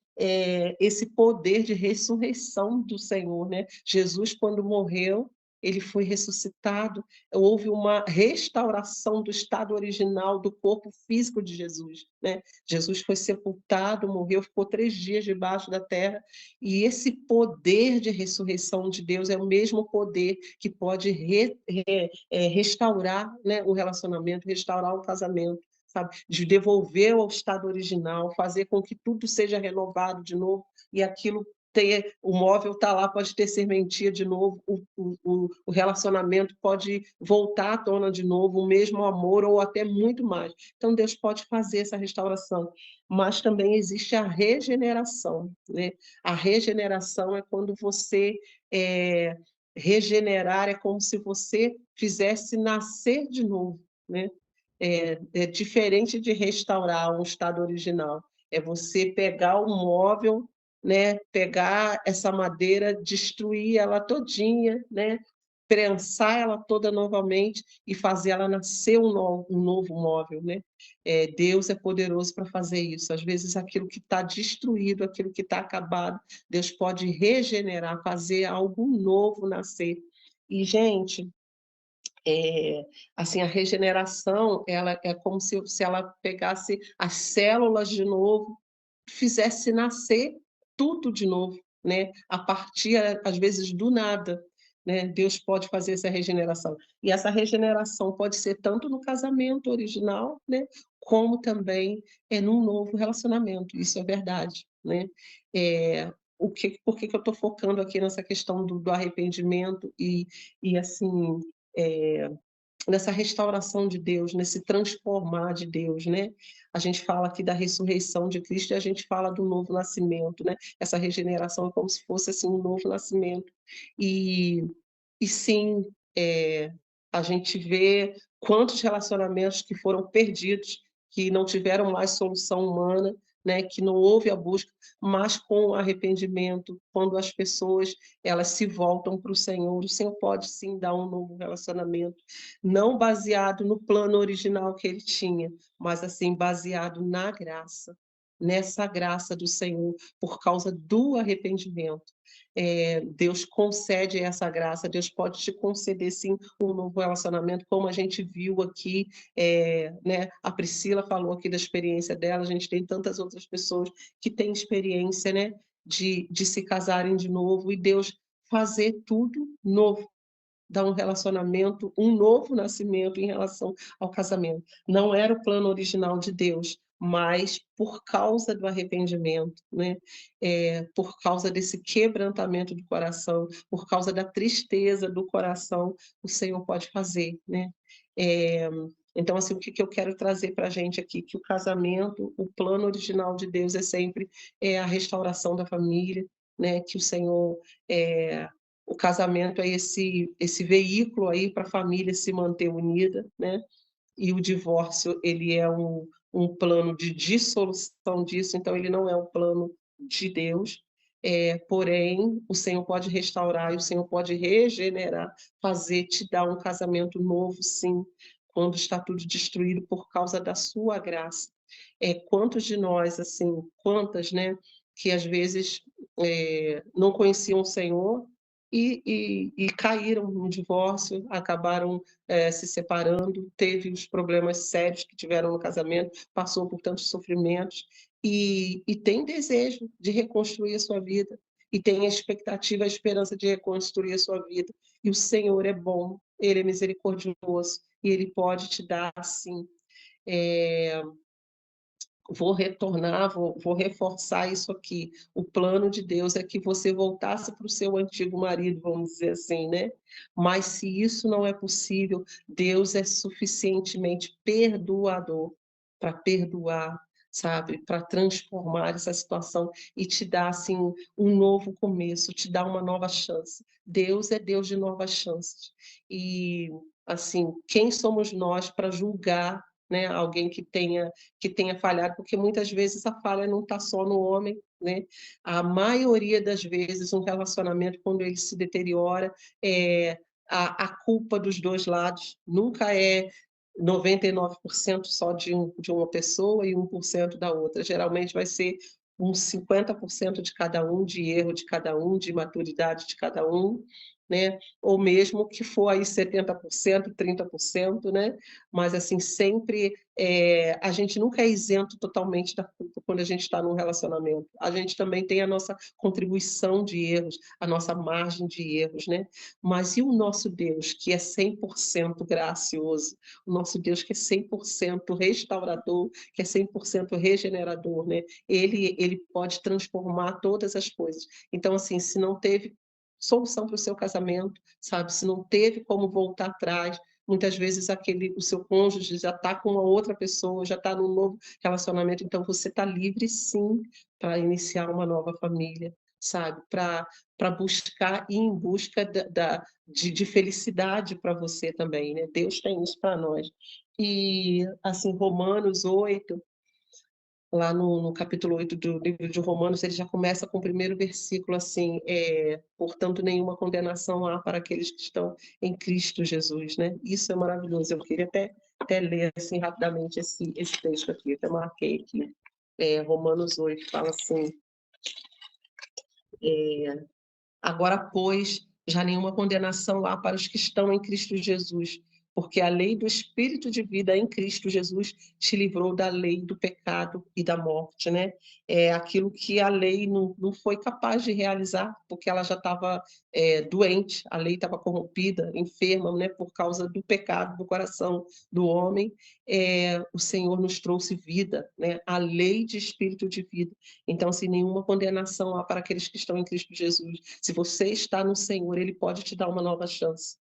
esse poder de ressurreição do Senhor, né? Jesus, quando morreu, ele foi ressuscitado, houve uma restauração do estado original do corpo físico de Jesus, né? Jesus foi sepultado, morreu, ficou 3 dias debaixo da terra, e esse poder de ressurreição de Deus é o mesmo poder que pode restaurar, né, o relacionamento, restaurar o casamento, sabe? De devolver ao estado original, fazer com que tudo seja renovado de novo, e aquilo o móvel está lá, pode ter serventia de novo, o relacionamento pode voltar à tona de novo, o mesmo amor ou até muito mais. Então, Deus pode fazer essa restauração, mas também existe a regeneração, né? A regeneração é quando você regenerar, é como se você fizesse nascer de novo, né? É diferente de restaurar um estado original. É você pegar o móvel, né, pegar essa madeira, destruir ela todinha, né, prensar ela toda novamente e fazer ela nascer um novo móvel, né? Deus é poderoso para fazer isso. Às vezes aquilo que está destruído, aquilo que está acabado, Deus pode regenerar, fazer algo novo nascer. E, gente, assim, a regeneração, ela é como se ela pegasse as células de novo, fizesse nascer tudo de novo, né? A partir, às vezes, do nada, né? Deus pode fazer essa regeneração. E essa regeneração pode ser tanto no casamento original, né? Como também num novo relacionamento. Isso é verdade, né? Por que eu estou focando aqui nessa questão do arrependimento e assim, é, nessa restauração de Deus, nesse transformar de Deus, né? A gente fala aqui da ressurreição de Cristo e a gente fala do novo nascimento, né? Essa regeneração é como se fosse assim um novo nascimento. E, e sim, a gente vê quantos relacionamentos que foram perdidos, que não tiveram mais solução humana, né, que não houve a busca, mas com o arrependimento, quando as pessoas elas se voltam para o Senhor pode sim dar um novo relacionamento, não baseado no plano original que ele tinha, mas assim baseado na graça, nessa graça do Senhor, por causa do arrependimento. Deus concede essa graça, Deus pode te conceder sim um novo relacionamento, como a gente viu aqui, né? A Priscila falou aqui da experiência dela, a gente tem tantas outras pessoas que têm experiência, né? De se casarem de novo e Deus fazer tudo novo, dar um relacionamento, um novo nascimento em relação ao casamento. Não era o plano original de Deus, mas por causa do arrependimento, né? Por causa desse quebrantamento do coração, por causa da tristeza do coração, o Senhor pode fazer, né? Então, assim, o que eu quero trazer para a gente aqui? Que o casamento, o plano original de Deus é sempre a restauração da família, né? Que o Senhor, o casamento é esse veículo aí para a família se manter unida, né? E o divórcio, ele é um plano de dissolução disso, então ele não é um plano de Deus, porém, o Senhor pode restaurar, e o Senhor pode regenerar, fazer, te dar um casamento novo, sim, quando está tudo destruído por causa da sua graça. Quantos de nós, assim, quantas, né, que às vezes não conheciam o Senhor e caíram no divórcio, acabaram se separando, teve os problemas sérios que tiveram no casamento, passou por tantos sofrimentos e tem desejo de reconstruir a sua vida e tem a expectativa, a esperança de reconstruir a sua vida. E o Senhor é bom, Ele é misericordioso e Ele pode te dar, sim, vou retornar, vou reforçar isso aqui. O plano de Deus é que você voltasse para o seu antigo marido, vamos dizer assim, né? Mas se isso não é possível, Deus é suficientemente perdoador para perdoar, sabe? Para transformar essa situação e te dar, assim, um novo começo, te dar uma nova chance. Deus é Deus de novas chances. E, assim, quem somos nós para julgar, né, alguém que tenha falhado, porque muitas vezes a falha não está só no homem, né? A maioria das vezes um relacionamento, quando ele se deteriora, a culpa dos dois lados nunca é 99% só de uma pessoa e 1% da outra. Geralmente vai ser uns 50% de cada um, de erro de cada um, de maturidade de cada um, né? Ou mesmo que for aí 70%, 30%, né? Mas assim, sempre a gente nunca é isento totalmente da culpa quando a gente está num relacionamento. A gente também tem a nossa contribuição de erros, a nossa margem de erros, né? Mas e o nosso Deus, que é 100% gracioso, o nosso Deus que é 100% restaurador, que é 100% regenerador, né? Ele pode transformar todas as coisas. Então, assim, se não teve solução para o seu casamento, sabe? Se não teve como voltar atrás, muitas vezes o seu cônjuge já está com uma outra pessoa, já está num novo relacionamento, então você está livre sim para iniciar uma nova família, sabe? Para buscar e em busca de felicidade para você também, né? Deus tem isso para nós. E assim, Romanos 8, lá no capítulo 8 do livro de Romanos, ele já começa com o primeiro versículo assim, portanto, nenhuma condenação há para aqueles que estão em Cristo Jesus, né? Isso é maravilhoso. Eu queria até ler assim rapidamente esse texto aqui, até marquei aqui. Romanos 8 fala assim, agora, pois, já nenhuma condenação há para os que estão em Cristo Jesus, porque a lei do Espírito de vida em Cristo Jesus te livrou da lei do pecado e da morte, né? É aquilo que a lei não foi capaz de realizar, porque ela já estava doente, a lei estava corrompida, enferma, né? Por causa do pecado do coração do homem. O Senhor nos trouxe vida, né? A lei de Espírito de vida. Então, assim, nenhuma condenação há para aqueles que estão em Cristo Jesus. Se você está no Senhor, Ele pode te dar uma nova chance.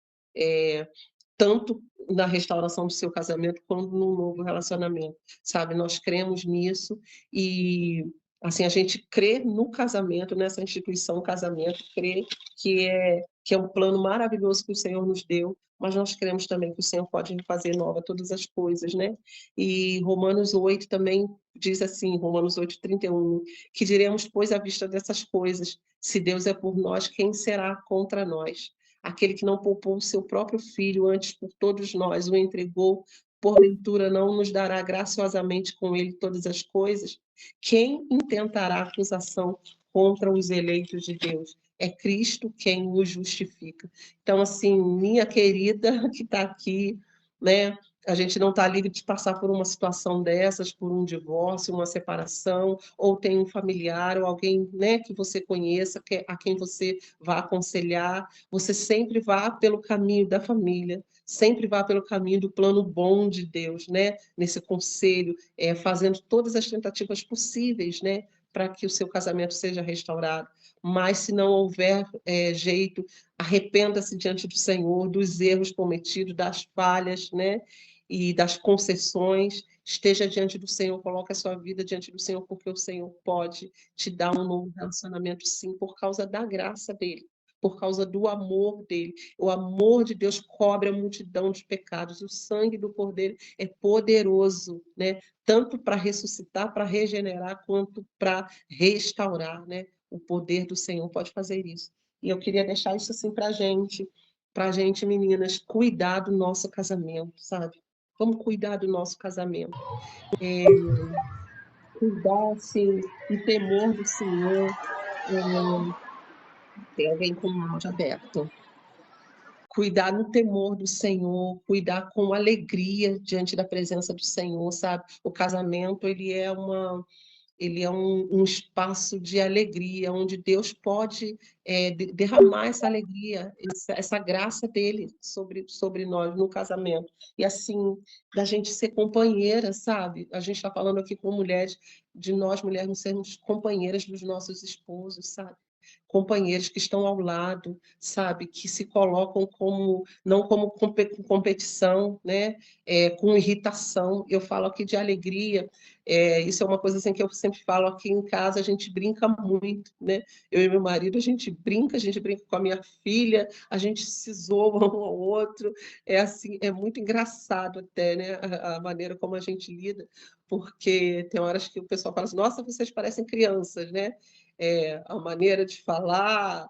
Tanto na restauração do seu casamento, quanto no novo relacionamento, sabe? Nós cremos nisso e, assim, a gente crê no casamento, nessa instituição casamento, crê que é um plano maravilhoso que o Senhor nos deu, mas nós cremos também que o Senhor pode fazer nova todas as coisas, né? E Romanos 8 também diz assim, Romanos 8:31, que diremos, pois, à vista dessas coisas, se Deus é por nós, quem será contra nós? Aquele que não poupou o seu próprio filho, antes por todos nós o entregou, porventura não nos dará graciosamente com ele todas as coisas? Quem intentará acusação contra os eleitos de Deus? É Cristo quem os justifica. Então, assim, minha querida que está aqui, né? A gente não está livre de passar por uma situação dessas, por um divórcio, uma separação, ou tem um familiar ou alguém, né, que você conheça, a quem você vá aconselhar. Você sempre vá pelo caminho da família, sempre vá pelo caminho do plano bom de Deus, né? Nesse conselho, fazendo todas as tentativas possíveis, né? Para que o seu casamento seja restaurado. Mas se não houver jeito, arrependa-se diante do Senhor dos erros cometidos, das falhas, né? e das concessões. Esteja diante do Senhor, coloque a sua vida diante do Senhor, porque o Senhor pode te dar um novo relacionamento, sim, por causa da graça dele, por causa do amor dele. O amor de Deus cobre a multidão de pecados. O sangue do Cordeiro é poderoso, né? Tanto para ressuscitar, para regenerar, quanto para restaurar, né? O poder do Senhor pode fazer isso. E eu queria deixar isso assim para a gente, meninas, cuidar do nosso casamento, sabe? Vamos cuidar do nosso casamento. Cuidar, assim, do temor do Senhor. Tem alguém com o áudio aberto. Cuidar no temor do Senhor, cuidar com alegria diante da presença do Senhor, sabe? O casamento, ele é um espaço de alegria, onde Deus pode derramar essa alegria, essa graça dele sobre nós no casamento. E assim, da gente ser companheira, sabe? A gente está falando aqui com mulheres, de nós mulheres sermos companheiras dos nossos esposos, sabe? Companheiros que estão ao lado, sabe? Que se colocam como, não como competição, né? Com irritação. Eu falo aqui de alegria. Isso é uma coisa assim que eu sempre falo aqui em casa, a gente brinca muito, né? Eu e meu marido, a gente brinca com a minha filha, a gente se zoa um ao outro, é assim, é muito engraçado até, né? A maneira como a gente lida, porque tem horas que o pessoal fala assim, nossa, vocês parecem crianças, né? A maneira de falar,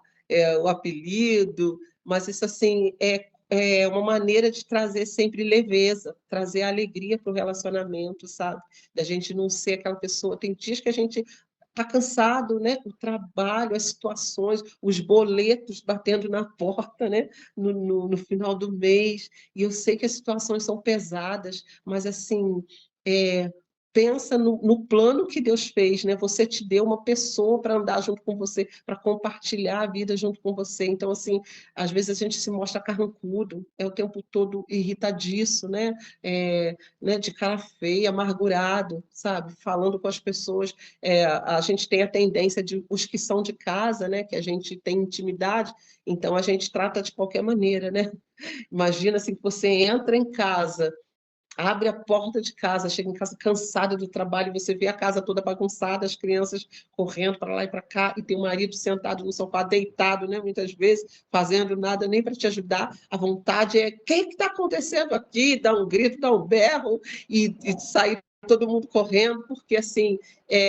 o apelido, mas isso assim é uma maneira de trazer sempre leveza, trazer alegria para o relacionamento, sabe? Da gente não ser aquela pessoa. Tem dias que a gente está cansado, né? O trabalho, as situações, os boletos batendo na porta, né? No final do mês. E eu sei que as situações são pesadas, mas assim. Pensa no plano que Deus fez, né? Você te deu uma pessoa para andar junto com você, para compartilhar a vida junto com você. Então, assim, às vezes a gente se mostra carrancudo, é o tempo todo irritadiço, né? Né? De cara feia, amargurado, sabe? Falando com as pessoas. A gente tem a tendência de os que são de casa, né? Que a gente tem intimidade, então a gente trata de qualquer maneira, né? Imagina assim que você entra em casa, abre a porta de casa, chega em casa cansada do trabalho, você vê a casa toda bagunçada, as crianças correndo para lá e para cá, e tem o marido sentado no sofá, deitado, né, muitas vezes, fazendo nada nem para te ajudar. A vontade é: o que está acontecendo aqui? Dá um grito, dá um berro e sair todo mundo correndo, porque assim,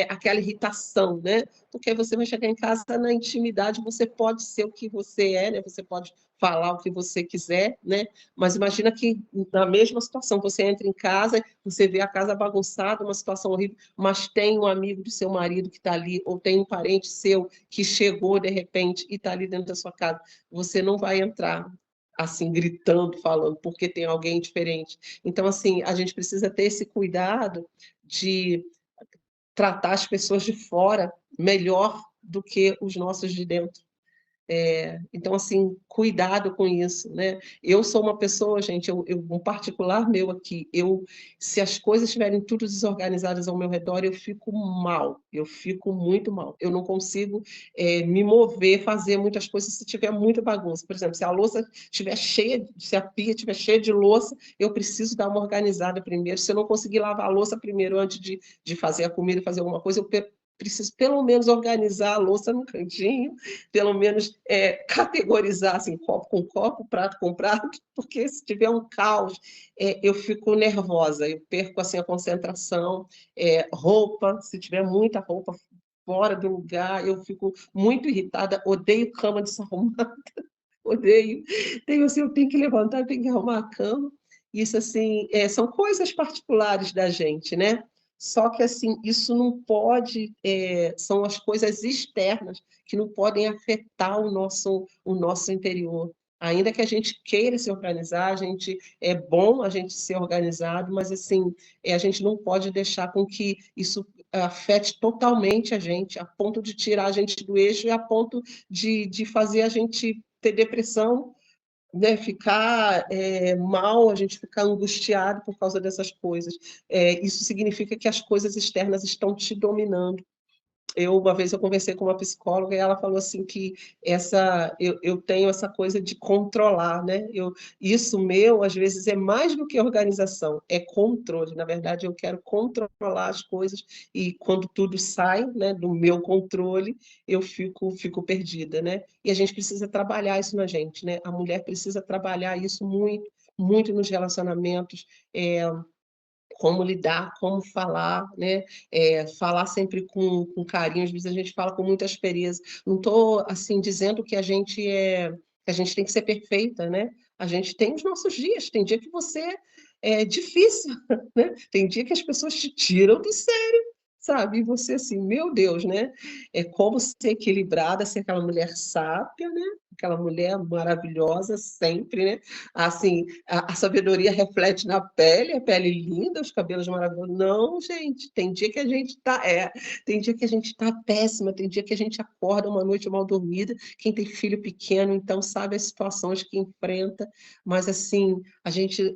aquela irritação, né? Porque você vai chegar em casa na intimidade, você pode ser o que você é, né? Você pode falar o que você quiser, né? Mas imagina que na mesma situação, você entra em casa, você vê a casa bagunçada, uma situação horrível, mas tem um amigo do seu marido que está ali, ou tem um parente seu que chegou de repente e está ali dentro da sua casa. Você não vai entrar assim, gritando, falando, porque tem alguém diferente. Então, assim, a gente precisa ter esse cuidado de tratar as pessoas de fora melhor do que os nossos de dentro. Então, assim, cuidado com isso, né? Eu sou uma pessoa, gente, um particular meu aqui, se as coisas estiverem tudo desorganizadas ao meu redor, eu fico mal, eu fico muito mal. Eu não consigo me mover, fazer muitas coisas se tiver muita bagunça. Por exemplo, se a louça estiver cheia, se a pia estiver cheia de louça, eu preciso dar uma organizada primeiro. Se eu não conseguir lavar a louça primeiro, antes de fazer a comida, fazer alguma coisa, eu preciso pelo menos organizar a louça no cantinho, pelo menos categorizar assim, copo com copo, prato com prato, porque se tiver um caos, eu fico nervosa, eu perco assim, a concentração, roupa, se tiver muita roupa fora do lugar, eu fico muito irritada, odeio cama desarrumada, odeio, assim, eu tenho que levantar, eu tenho que arrumar a cama, isso assim, são coisas particulares da gente, né? Só que assim, isso não pode, são as coisas externas que não podem afetar o nosso interior. Ainda que a gente queira se organizar, é bom a gente ser organizado, mas assim, a gente não pode deixar com que isso afete totalmente a gente, a ponto de tirar a gente do eixo e a ponto de fazer a gente ter depressão, né, ficar mal, a gente ficar angustiado por causa dessas coisas. Isso significa que as coisas externas estão te dominando. uma vez eu conversei com uma psicóloga e ela falou assim que eu tenho essa coisa de controlar, né? Isso meu, às vezes, é mais do que organização, é controle. Na verdade, eu quero controlar as coisas e quando tudo sai, né, do meu controle, eu fico perdida, né? E a gente precisa trabalhar isso na gente, né? A mulher precisa trabalhar isso muito, muito nos relacionamentos, como lidar, como falar, né? Falar sempre com carinho, às vezes a gente fala com muita aspereza. Não estou assim dizendo que que a gente tem que ser perfeita, né? A gente tem os nossos dias, tem dia que você é difícil, né? Tem dia que as pessoas te tiram do sério, sabe? E você assim, meu Deus, né? É como ser equilibrada, ser aquela mulher sábia, né? Aquela mulher maravilhosa sempre, né? Assim, a sabedoria reflete na pele, a pele linda, os cabelos maravilhosos. Não, gente, tem dia que a gente tem dia que a gente tá péssima, tem dia que a gente acorda uma noite mal dormida. Quem tem filho pequeno, então sabe as situações que enfrenta, mas assim, a gente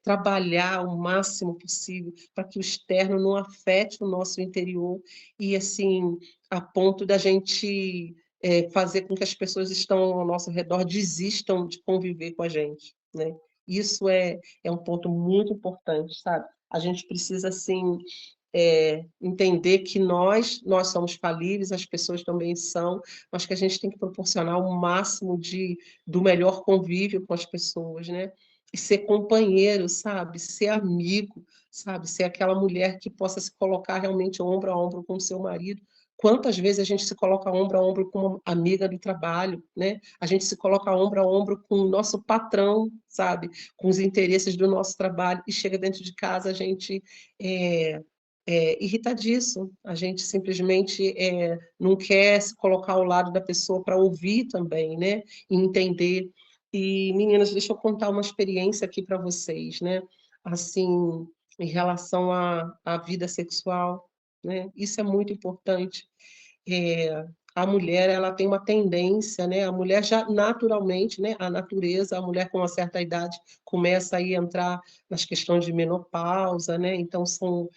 trabalhar o máximo possível para que o externo não afete o nosso interior e assim, a ponto da gente fazer com que as pessoas que estão ao nosso redor desistam de conviver com a gente, né? Isso é um ponto muito importante, sabe? A gente precisa, assim, entender que nós somos falíveis, as pessoas também são, mas que a gente tem que proporcionar o máximo do melhor convívio com as pessoas, né? E ser companheiro, sabe? Ser amigo, sabe? Ser aquela mulher que possa se colocar realmente ombro a ombro com o seu marido. Quantas vezes a gente se coloca ombro a ombro com uma amiga do trabalho, né? A gente se coloca ombro a ombro com o nosso patrão, sabe? Com os interesses do nosso trabalho e chega dentro de casa a gente é, irritadiço. A gente simplesmente não quer se colocar ao lado da pessoa para ouvir também, né? E entender. E, meninas, deixa eu contar uma experiência aqui para vocês, né? Assim, em relação à vida sexual, né? Isso é muito importante. É, a mulher ela tem uma tendência, né? A mulher já naturalmente, né? A natureza, a mulher com uma certa idade começa aí a entrar nas questões de menopausa, né? Então são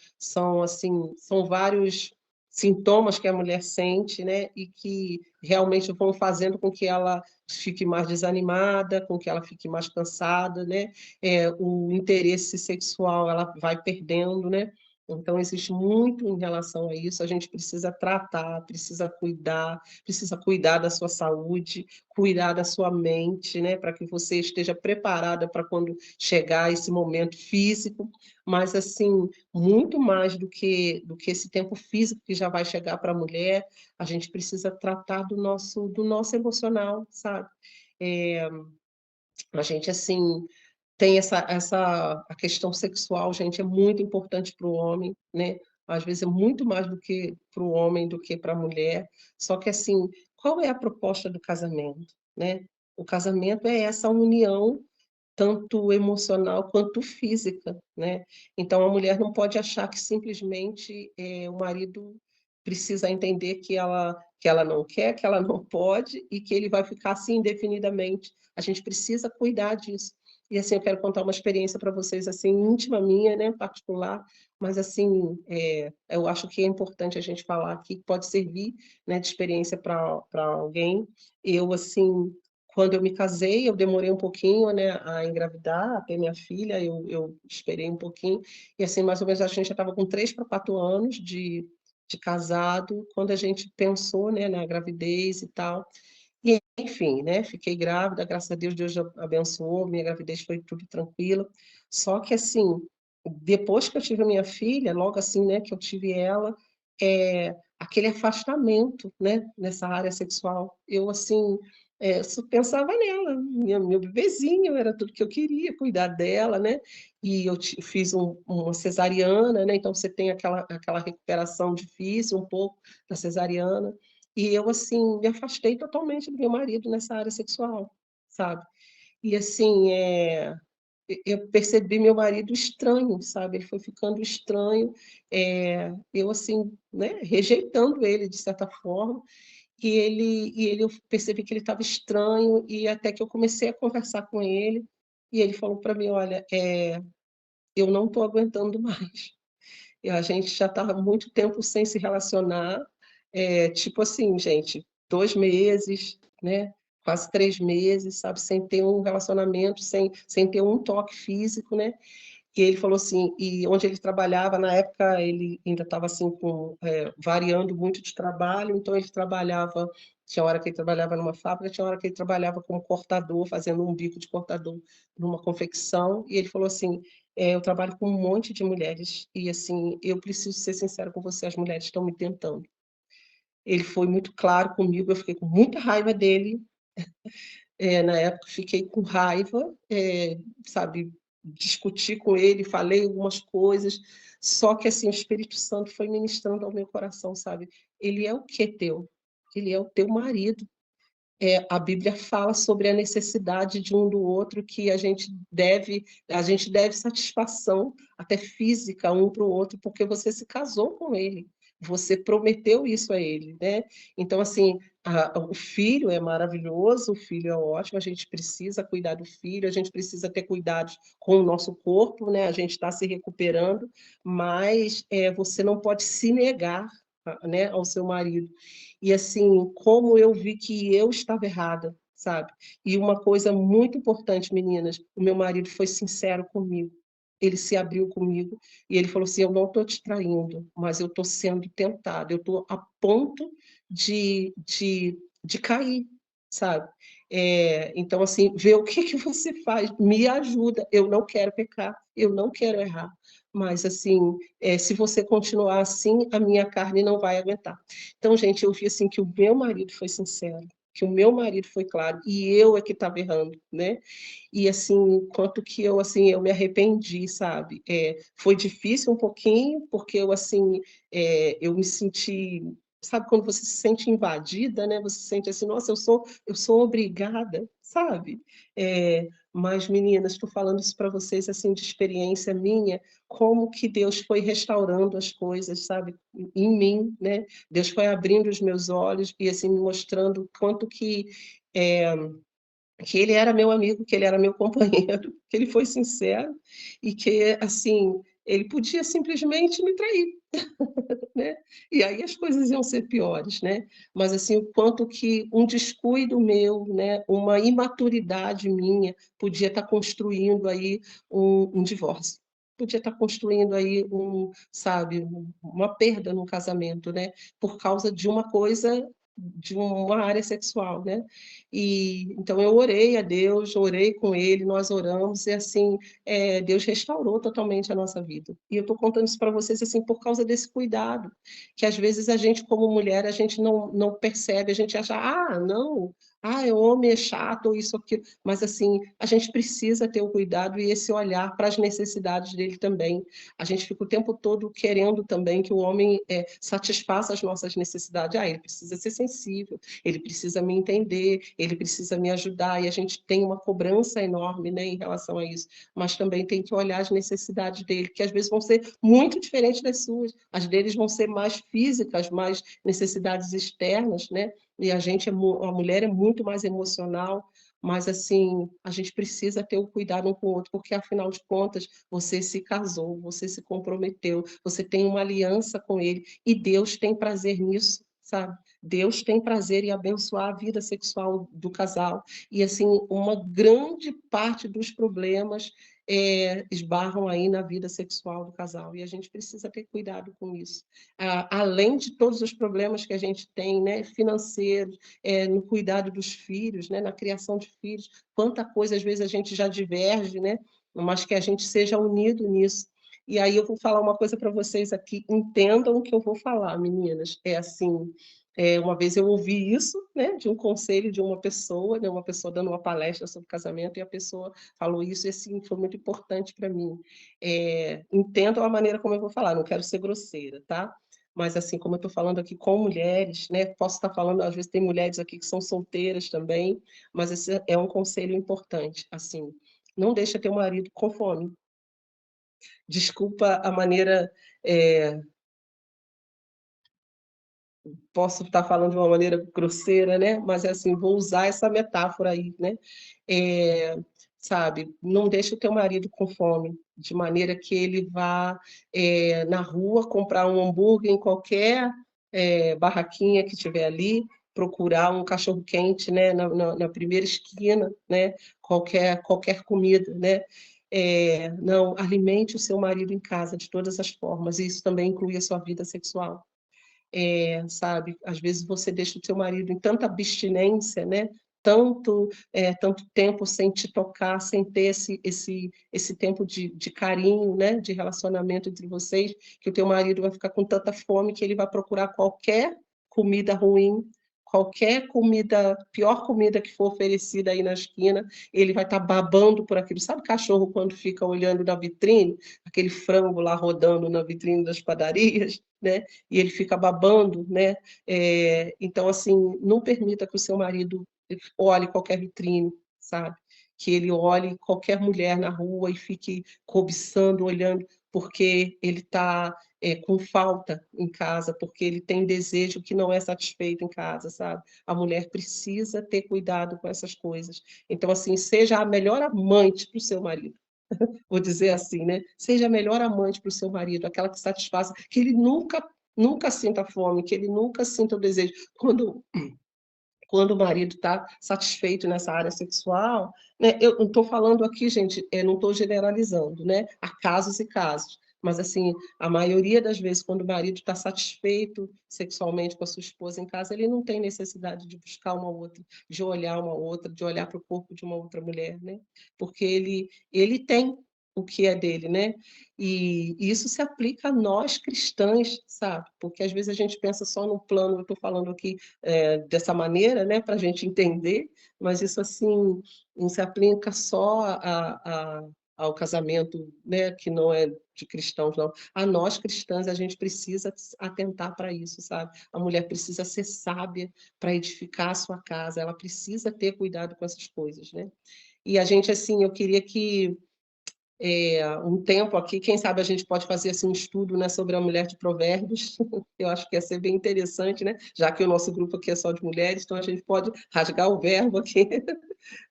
assim, são vários sintomas que a mulher sente, né? E que realmente vão fazendo com que ela fique mais desanimada, com que ela fique mais cansada, né? O interesse sexual ela vai perdendo, né? Então, existe muito em relação a isso. A gente precisa tratar, precisa cuidar da sua saúde, cuidar da sua mente, né? Para que você esteja preparada para quando chegar esse momento físico. Mas, assim, muito mais do que esse tempo físico que já vai chegar para a mulher, a gente precisa tratar do nosso emocional, sabe? É, a gente, assim, tem a questão sexual, gente, é muito importante para o homem, né? Às vezes é muito mais do que para o homem do que para a mulher. Só que, assim, qual é a proposta do casamento, né? O casamento é essa união, tanto emocional quanto física, né? Então, a mulher não pode achar que simplesmente o marido precisa entender que ela não quer, que ela não pode e que ele vai ficar assim indefinidamente. A gente precisa cuidar disso. E assim, eu quero contar uma experiência para vocês, assim, íntima minha, né, particular, mas assim, eu acho que é importante a gente falar aqui, que pode servir, né, de experiência para alguém. Eu, assim, quando eu me casei, eu demorei um pouquinho, né, a engravidar, a ter minha filha, eu esperei um pouquinho, e assim, mais ou menos, a gente já estava com 3 para 4 anos de casado, quando a gente pensou, né, na gravidez e tal. E, enfim, né, fiquei grávida, graças a Deus, Deus já abençoou, minha gravidez foi tudo tranquila. Só que, assim, depois que eu tive a minha filha, logo assim, né, que eu tive ela, aquele afastamento, né, nessa área sexual. Eu, assim, só pensava nela, meu bebezinho, era tudo que eu queria, cuidar dela, né? E eu fiz uma cesariana, né? Então você tem aquela recuperação difícil um pouco da cesariana. E eu, assim, me afastei totalmente do meu marido nessa área sexual, sabe? E, assim, eu percebi meu marido estranho, sabe? Ele foi ficando estranho, eu, assim, né, rejeitando ele, de certa forma, e ele eu percebi que ele estava estranho, e até que eu comecei a conversar com ele, e ele falou para mim, olha, eu não estou aguentando mais. A gente já estava muito tempo sem se relacionar, tipo assim, gente, 2 meses, né? Quase 3 meses, sabe? Sem ter um relacionamento, sem ter um toque físico, né? E ele falou assim, e onde ele trabalhava, na época ele ainda estava assim, variando muito de trabalho, então ele trabalhava, tinha hora que ele trabalhava numa fábrica, tinha hora que ele trabalhava como cortador, fazendo um bico de cortador numa confecção, e ele falou assim, eu trabalho com um monte de mulheres, e assim, eu preciso ser sincero com você, as mulheres estão me tentando. Ele foi muito claro comigo, eu fiquei com muita raiva dele, na época fiquei com raiva, sabe, discuti com ele, falei algumas coisas, só que assim, o Espírito Santo foi ministrando ao meu coração, sabe? Ele é o que teu? Ele é o teu marido. A Bíblia fala sobre a necessidade de um do outro, que a gente deve satisfação, até física, um para o outro, porque você se casou com ele, você prometeu isso a ele, né? Então, assim, o filho é maravilhoso, o filho é ótimo, a gente precisa cuidar do filho, a gente precisa ter cuidados com o nosso corpo, né? A gente está se recuperando, mas você não pode se negar, né, ao seu marido. E assim, como eu vi que eu estava errada, sabe? E uma coisa muito importante, meninas, o meu marido foi sincero comigo. Ele se abriu comigo e ele falou assim: eu não estou te traindo, mas eu estou sendo tentada, eu estou a ponto de cair, sabe? Então, assim, vê o que que você faz, me ajuda. Eu não quero pecar, eu não quero errar, mas assim, se você continuar assim, a minha carne não vai aguentar. Então, gente, eu vi assim que o meu marido foi sincero, que o meu marido foi claro, e eu é que estava errando, né? E assim, quanto que eu assim, eu me arrependi, sabe? Foi difícil um pouquinho, porque eu assim, eu me senti, sabe quando você se sente invadida, né? Você se sente assim, nossa, eu sou obrigada, sabe? Mas meninas, estou falando isso para vocês assim de experiência minha, como que Deus foi restaurando as coisas, sabe? Em mim, né? Deus foi abrindo os meus olhos e assim me mostrando quanto que ele era meu amigo, que ele era meu companheiro, que ele foi sincero e que assim ele podia simplesmente me trair, né? E aí as coisas iam ser piores, né? Mas assim, o quanto que um descuido meu, né, uma imaturidade minha podia estar construindo aí um divórcio. Podia estar construindo aí sabe, uma perda no casamento, né? Por causa de uma coisa, de uma área sexual, né? E então eu orei a Deus, orei com ele, nós oramos e assim Deus restaurou totalmente a nossa vida. E eu estou contando isso para vocês assim por causa desse cuidado, que às vezes a gente, como mulher, a gente não percebe, a gente acha, não, o homem é chato, ou isso, aquilo. Mas assim, a gente precisa ter o cuidado e esse olhar para as necessidades dele também. A gente fica o tempo todo querendo também que o homem satisfaça as nossas necessidades. Ele precisa ser sensível, ele precisa me entender, ele precisa me ajudar, e a gente tem uma cobrança enorme, né, em relação a isso, mas também tem que olhar as necessidades dele, que às vezes vão ser muito diferentes das suas, as deles vão ser mais físicas, mais necessidades externas, né, e a mulher é muito mais emocional, mas assim, a gente precisa ter o cuidado um com o outro, porque afinal de contas, você se casou, você se comprometeu, você tem uma aliança com ele, e Deus tem prazer nisso, sabe? Deus tem prazer em abençoar a vida sexual do casal. E, assim, uma grande parte dos problemas esbarram aí na vida sexual do casal. E a gente precisa ter cuidado com isso. Além de todos os problemas que a gente tem, né, financeiros, no cuidado dos filhos, né, na criação de filhos, quanta coisa às vezes a gente já diverge, né, mas que a gente seja unido nisso. E aí eu vou falar uma coisa para vocês aqui, entendam o que eu vou falar, meninas. É assim, uma vez eu ouvi isso, né, de um conselho de uma pessoa, né, uma pessoa dando uma palestra sobre casamento, e a pessoa falou isso, e assim, foi muito importante para mim. Entendam a maneira como eu vou falar, não quero ser grosseira, tá? Mas assim, como eu estou falando aqui com mulheres, né, posso estar falando, às vezes tem mulheres aqui que são solteiras também, mas esse é um conselho importante, assim, não deixa teu marido com fome. Desculpa a maneira, posso estar falando de uma maneira grosseira, né? Mas é assim, vou usar essa metáfora aí, né? É, sabe, não deixa o teu marido com fome, de maneira que ele vá na rua comprar um hambúrguer em qualquer barraquinha que tiver ali, procurar um cachorro-quente, né, na primeira esquina, né, qualquer comida, né? Não, alimente o seu marido em casa de todas as formas, e isso também inclui a sua vida sexual. Sabe, às vezes você deixa o seu marido em tanta abstinência, né? Tanto tempo sem te tocar, sem ter esse tempo de carinho, né? De relacionamento entre vocês, que o teu marido vai ficar com tanta fome que ele vai procurar qualquer comida ruim, qualquer comida, pior comida que for oferecida aí na esquina, ele vai estar babando por aquilo. Sabe cachorro quando fica olhando na vitrine, aquele frango lá rodando na vitrine das padarias, né? E ele fica babando, né? Então, assim, não permita que o seu marido olhe qualquer vitrine, sabe? Que ele olhe qualquer mulher na rua e fique cobiçando, olhando, porque ele está com falta em casa, porque ele tem desejo que não é satisfeito em casa, sabe? A mulher precisa ter cuidado com essas coisas. Então, assim, seja a melhor amante para o seu marido, vou dizer assim, né? Seja a melhor amante para o seu marido, aquela que satisfaça, que ele nunca sinta fome, que ele nunca sinta o desejo. Quando o marido está satisfeito nessa área sexual, né? Eu não estou falando aqui, gente, não estou generalizando, né? Há casos e casos. Mas, assim, a maioria das vezes, quando o marido está satisfeito sexualmente com a sua esposa em casa, ele não tem necessidade de buscar uma outra, de olhar uma outra, de olhar para o corpo de uma outra mulher, né? Porque ele tem o que é dele, né? E isso se aplica a nós cristãs, sabe? Porque às vezes a gente pensa só no plano, eu estou falando aqui dessa maneira, né, para a gente entender, mas isso assim não se aplica só ao casamento, né, que não é de cristãos, não. A nós cristãs a gente precisa atentar para isso, sabe? A mulher precisa ser sábia para edificar a sua casa, ela precisa ter cuidado com essas coisas, né? E a gente assim, eu queria que um tempo aqui, quem sabe a gente pode fazer assim, um estudo, né, sobre a mulher de Provérbios. Eu acho que ia ser bem interessante, né? Já que o nosso grupo aqui é só de mulheres, então a gente pode rasgar o verbo aqui,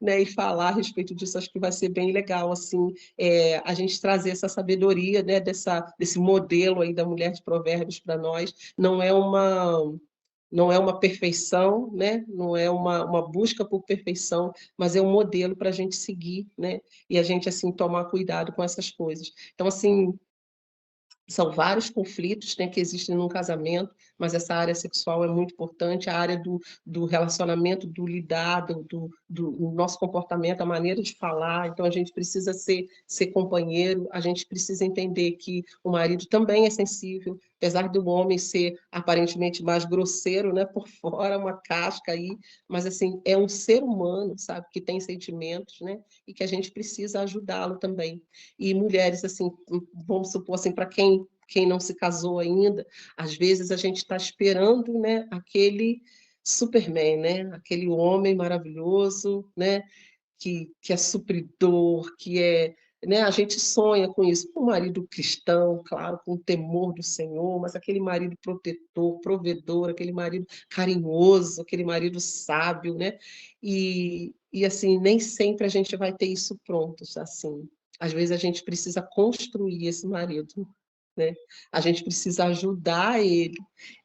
né, e falar a respeito disso. Acho que vai ser bem legal assim, a gente trazer essa sabedoria, né, desse modelo aí da mulher de Provérbios para nós. Não é uma perfeição, né? Não é uma busca por perfeição, mas é um modelo para a gente seguir, né? E a gente, assim, tomar cuidado com essas coisas. Então, assim, são vários conflitos, né, que existem num casamento, mas essa área sexual é muito importante, a área do relacionamento, do lidar, do nosso comportamento, a maneira de falar. Então, a gente precisa ser companheiro, a gente precisa entender que o marido também é sensível, apesar do homem ser aparentemente mais grosseiro, né, por fora, uma casca aí, mas, assim, é um ser humano, sabe, que tem sentimentos, né, e que a gente precisa ajudá-lo também. E mulheres, assim, vamos supor, assim, para quem não se casou ainda, às vezes a gente está esperando, né, aquele Superman, né, aquele homem maravilhoso, né, que é supridor, né, a gente sonha com isso, com um marido cristão, claro, com o temor do Senhor, mas aquele marido protetor, provedor, aquele marido carinhoso, aquele marido sábio, né? E assim, nem sempre a gente vai ter isso pronto, assim. Às vezes a gente precisa construir esse marido, né? A gente precisa ajudar ele.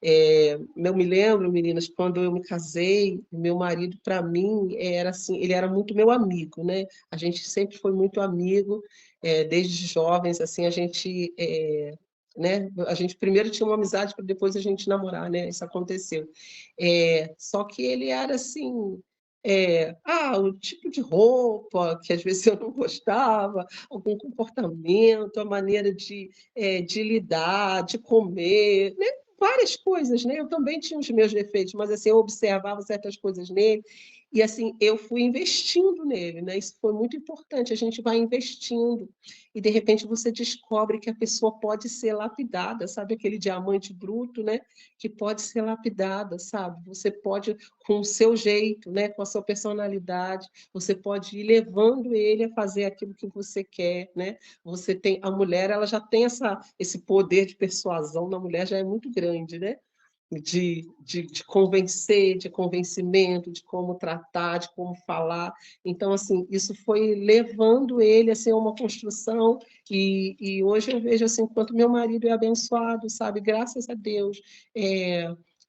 Eu me lembro, meninas, quando eu me casei, meu marido, para mim, era assim, ele era muito meu amigo, né? A gente sempre foi muito amigo, desde jovens, assim, né? A gente primeiro tinha uma amizade para depois a gente namorar, né? Isso aconteceu. Só que ele era assim, o tipo de roupa que às vezes eu não gostava, algum comportamento, a maneira de lidar, de comer, né? Várias coisas, né? Eu também tinha os meus defeitos, mas assim, eu observava certas coisas nele e assim, eu fui investindo nele, né? Isso foi muito importante, a gente vai investindo e de repente você descobre que a pessoa pode ser lapidada, sabe? Aquele diamante bruto, né? Que pode ser lapidada, sabe? Você pode, com o seu jeito, né? Com a sua personalidade, você pode ir levando ele a fazer aquilo que você quer, né? A mulher, ela já tem esse poder de persuasão na mulher, já é muito grande, né? de convencer, de convencimento, de como tratar, de como falar. Então, assim, isso foi levando ele assim, a uma construção, e hoje eu vejo assim, quanto meu marido é abençoado, sabe? Graças a Deus.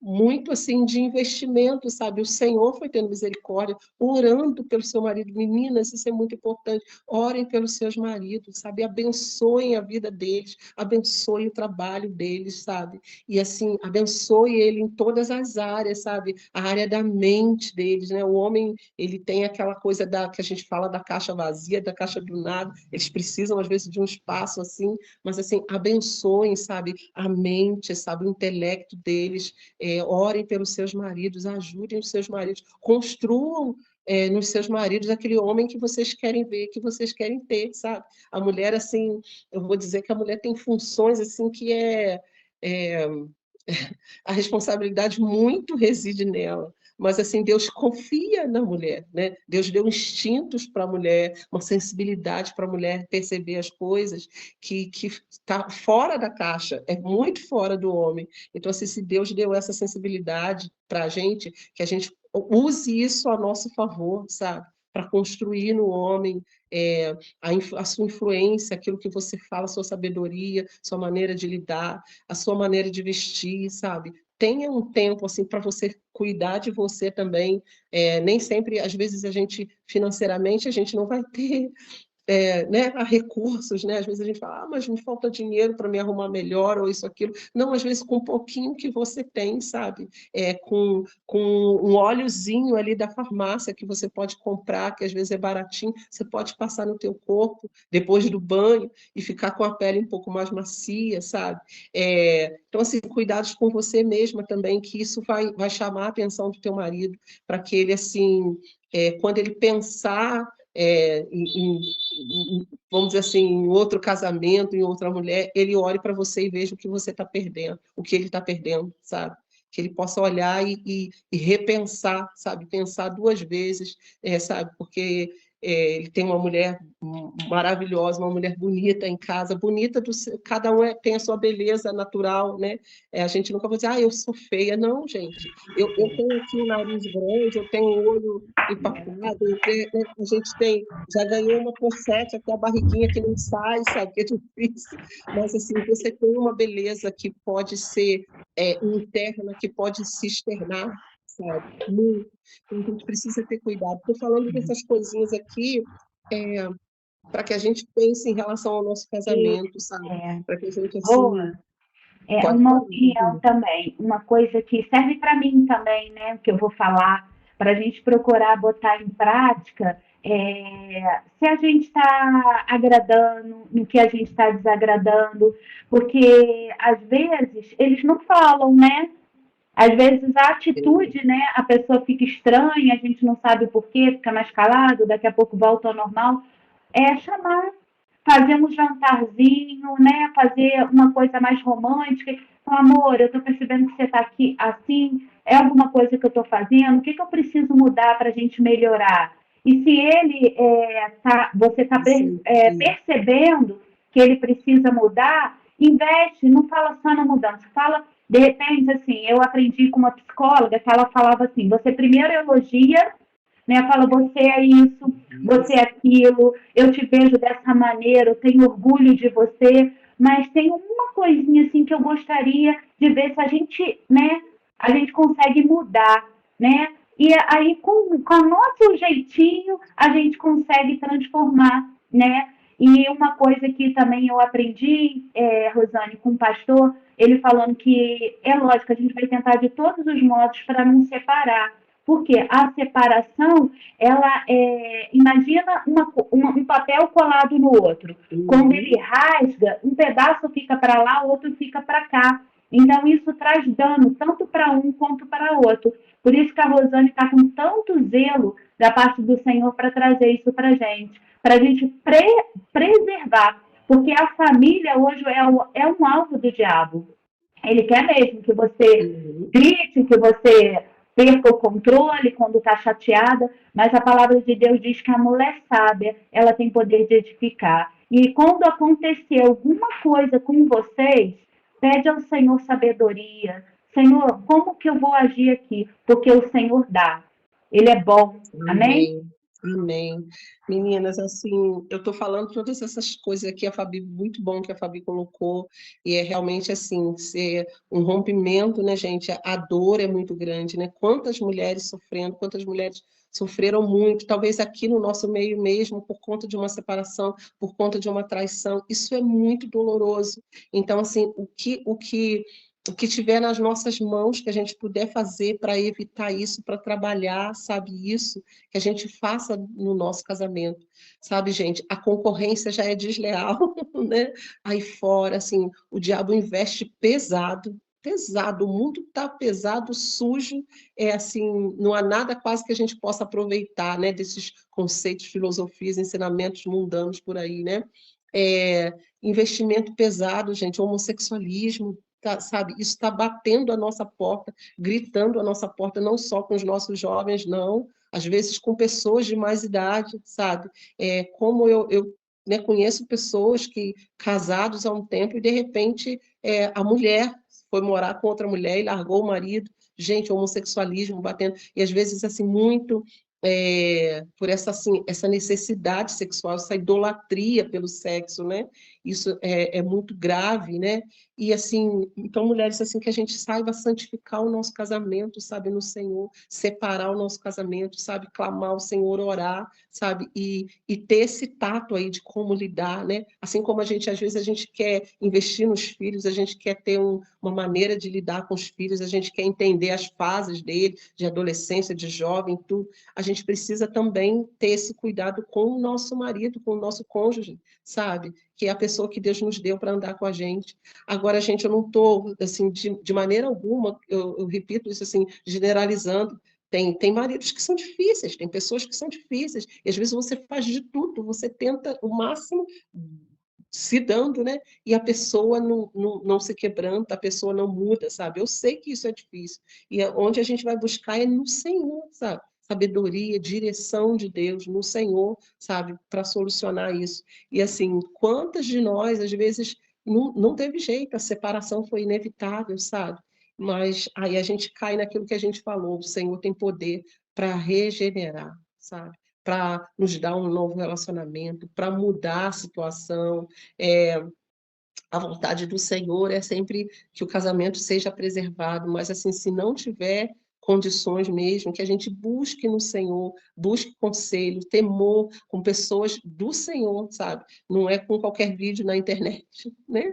Muito assim de investimento, sabe? O Senhor foi tendo misericórdia, orando pelo seu marido. Meninas, isso é muito importante. Orem pelos seus maridos, sabe? Abençoem a vida deles, abençoem o trabalho deles, sabe? E assim, abençoe ele em todas as áreas, sabe? A área da mente deles, né? O homem, ele tem aquela coisa que a gente fala da caixa vazia, da caixa do nada. Eles precisam às vezes de um espaço assim, mas assim, abençoem, sabe? A mente, sabe? O intelecto deles. Orem pelos seus maridos, ajudem os seus maridos, construam nos seus maridos aquele homem que vocês querem ver, que vocês querem ter, sabe? A mulher, assim, eu vou dizer que a mulher tem funções, assim, que a responsabilidade muito reside nela. Mas, assim, Deus confia na mulher, né? Deus deu instintos para a mulher, uma sensibilidade para a mulher perceber as coisas que está fora da caixa, é muito fora do homem. Então, assim, se Deus deu essa sensibilidade para a gente, que a gente use isso a nosso favor, sabe? Para construir no homem a sua influência, aquilo que você fala, a sua sabedoria, sua maneira de lidar, a sua maneira de vestir, sabe? Tenha um tempo assim para você cuidar de você também. Nem sempre, às vezes, a gente financeiramente a gente não vai ter né, a recursos, né? Às vezes a gente fala, mas me falta dinheiro para me arrumar melhor, ou isso, aquilo. Não, às vezes com um pouquinho que você tem, sabe? Com um óleozinho ali da farmácia que você pode comprar, que às vezes é baratinho, você pode passar no teu corpo depois do banho e ficar com a pele um pouco mais macia, sabe? Então, assim, cuidados com você mesma também, que isso vai chamar a atenção do teu marido, para que ele, assim, quando ele pensar vamos dizer assim, em outro casamento, em outra mulher, ele olhe para você e veja o que você está perdendo, o que ele está perdendo, sabe? Que ele possa olhar e repensar, sabe? Pensar duas vezes, sabe? Porque ele tem uma mulher maravilhosa, uma mulher bonita em casa, bonita, cada um tem a sua beleza natural, né? A gente nunca vai dizer, eu sou feia. Não, gente. Eu tenho aqui o nariz grande, eu tenho o olho empapado, a gente já ganhou uma pochete, aqui a barriguinha que não sai, sabe, que é difícil, mas assim, você tem uma beleza que pode ser interna, que pode se externar, sabe, muito. Então a gente precisa ter cuidado. Estou falando dessas coisinhas aqui para que a gente pense em relação ao nosso casamento, sabe, para que a gente, assim... Pode Uma falar. opinião também, uma coisa que serve para mim também, né, que eu vou falar, para a gente procurar botar em prática, se a gente está agradando, no que a gente está desagradando, porque às vezes eles não falam, né? Às vezes a atitude, né, a pessoa fica estranha, a gente não sabe o porquê, fica mais calado, daqui a pouco volta ao normal. Chamar, fazer um jantarzinho, né? Fazer uma coisa mais romântica. Amor, eu estou percebendo que você está aqui assim, é alguma coisa que eu estou fazendo? O que eu preciso mudar para a gente melhorar? E se ele você está percebendo que ele precisa mudar, investe, não fala só na mudança, fala, de repente, assim, eu aprendi com uma psicóloga que ela falava assim, você primeiro elogia, né? Fala, você é isso, você é aquilo, eu te vejo dessa maneira, eu tenho orgulho de você, mas tem uma coisinha assim que eu gostaria de ver se a gente, né, a gente consegue mudar, né? E aí, com o nosso jeitinho, a gente consegue transformar, né? E uma coisa que também eu aprendi, Rosane, com o pastor, ele falando que é lógico, a gente vai tentar de todos os modos para não separar, porque a separação, ela imagina um papel colado no outro. Quando ele rasga, um pedaço fica para lá, o outro fica para cá. Então, isso traz dano, tanto para um quanto para o outro. Por isso que a Rosane está com tanto zelo da parte do Senhor para trazer isso para a gente preservar. Porque a família hoje é um alvo do diabo. Ele quer mesmo que você grite, que você perca o controle quando está chateada, mas a palavra de Deus diz que a mulher sábia, ela tem poder de edificar. E quando acontecer alguma coisa com vocês, pede ao Senhor sabedoria, Senhor, como que eu vou agir aqui? Porque o Senhor dá. Ele é bom. Amém? Amém. Amém. Meninas, assim, eu estou falando todas essas coisas aqui, a Fabi, muito bom que a Fabi colocou, e é realmente assim, ser um rompimento, né, gente? A dor é muito grande, né? Quantas mulheres sofrendo, quantas mulheres sofreram muito, talvez aqui no nosso meio mesmo, por conta de uma separação, por conta de uma traição, isso é muito doloroso. Então, assim, o que tiver nas nossas mãos que a gente puder fazer para evitar isso, para trabalhar, sabe, isso, que a gente faça no nosso casamento, sabe, gente? A concorrência já é desleal, né? Aí fora, assim, o diabo investe pesado, pesado, o mundo está pesado, sujo, é assim, não há nada quase que a gente possa aproveitar, né, desses conceitos, filosofias, ensinamentos mundanos por aí, né? Investimento pesado, gente, homossexualismo, tá, sabe? Isso está batendo a nossa porta, gritando a nossa porta, não só com os nossos jovens, não, às vezes com pessoas de mais idade, sabe? Como eu né, conheço pessoas que casados há um tempo e de repente a mulher foi morar com outra mulher e largou o marido. Gente, homossexualismo batendo e às vezes assim muito por essa assim essa necessidade sexual, essa idolatria pelo sexo, né? Isso é muito grave, né? E assim, então mulheres assim que a gente saiba santificar o nosso casamento, sabe, no Senhor, separar o nosso casamento, sabe, clamar ao Senhor, orar, sabe, e ter esse tato aí de como lidar, né? Assim como a gente às vezes a gente quer investir nos filhos, a gente quer ter uma maneira de lidar com os filhos, a gente quer entender as fases dele, de adolescência, de jovem, tudo. A gente precisa também ter esse cuidado com o nosso marido, com o nosso cônjuge, sabe? Que é a pessoa que Deus nos deu para andar com a gente. Agora, gente, eu não estou, assim, de maneira alguma, eu repito isso, assim, generalizando, tem maridos que são difíceis, tem pessoas que são difíceis, e às vezes você faz de tudo, você tenta o máximo se dando, né? E a pessoa não se quebranta, a pessoa não muda, sabe? Eu sei que isso é difícil, e onde a gente vai buscar é no Senhor, sabe? Sabedoria, direção de Deus no Senhor, sabe? Para solucionar isso. E assim, quantas de nós, às vezes, não teve jeito, a separação foi inevitável, sabe? Mas aí a gente cai naquilo que a gente falou, o Senhor tem poder para regenerar, sabe? Para nos dar um novo relacionamento, para mudar a situação. É, a vontade do Senhor é sempre que o casamento seja preservado, mas assim, se não tiver condições mesmo, que a gente busque no Senhor, busque conselho, temor com pessoas do Senhor, sabe? Não é com qualquer vídeo na internet, né?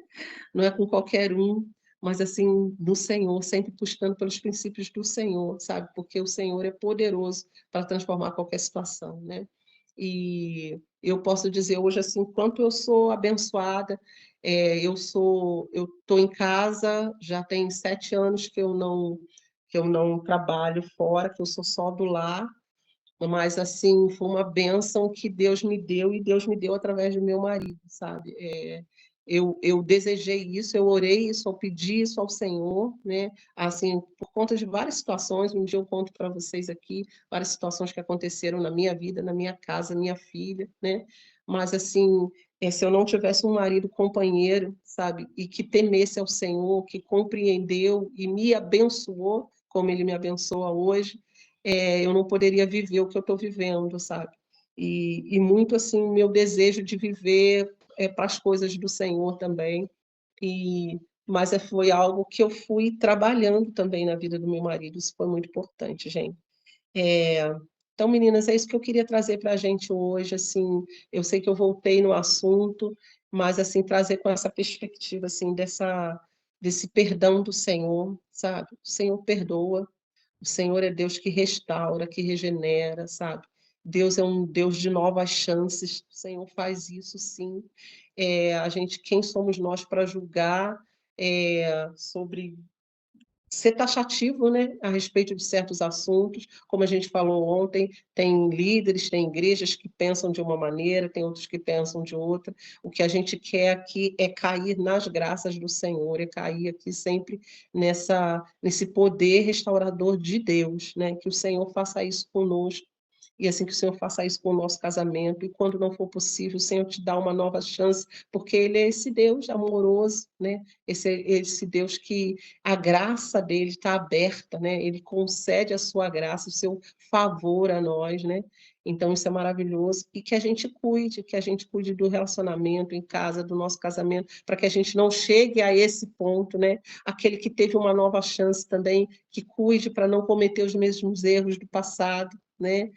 Não é com qualquer um, mas assim, no Senhor, sempre buscando pelos princípios do Senhor, sabe? Porque o Senhor é poderoso para transformar qualquer situação, né? E eu posso dizer hoje assim, quanto eu sou abençoada, eu estou em casa, já tem 7 anos que eu não trabalho fora, que eu sou só do lar, mas assim foi uma bênção que Deus me deu e Deus me deu através do meu marido, sabe? Eu desejei isso, eu orei isso, eu pedi isso ao Senhor, né? Assim, por conta de várias situações, um dia eu conto para vocês aqui, várias situações que aconteceram na minha vida, na minha casa, minha filha, né? Mas assim, se eu não tivesse um marido companheiro, sabe, e que temesse ao Senhor, que compreendeu e me abençoou, como ele me abençoa hoje, eu não poderia viver o que eu estou vivendo, sabe? E muito assim, o meu desejo de viver para as coisas do Senhor também. Mas foi algo que eu fui trabalhando também na vida do meu marido. Isso foi muito importante, gente. É, então, meninas, é isso que eu queria trazer para a gente hoje. Assim, eu sei que eu voltei no assunto, mas assim trazer com essa perspectiva assim desse perdão do Senhor, sabe? O Senhor perdoa. O Senhor é Deus que restaura, que regenera, sabe? Deus é um Deus de novas chances. O Senhor faz isso, sim. Quem somos nós para julgar sobre ser taxativo, né, a respeito de certos assuntos? Como a gente falou ontem, tem líderes, tem igrejas que pensam de uma maneira, tem outros que pensam de outra. O que a gente quer aqui é cair nas graças do Senhor, é cair aqui sempre nesse poder restaurador de Deus, né? Que o Senhor faça isso conosco e assim que o Senhor faça isso com o nosso casamento, e quando não for possível, o Senhor te dá uma nova chance, porque Ele é esse Deus amoroso, né? Esse Deus que a graça dele está aberta, né? Ele concede a sua graça, o seu favor a nós, né? Então, isso é maravilhoso. E que a gente cuide do relacionamento em casa, do nosso casamento, para que a gente não chegue a esse ponto, né? Aquele que teve uma nova chance também, que cuide para não cometer os mesmos erros do passado, né?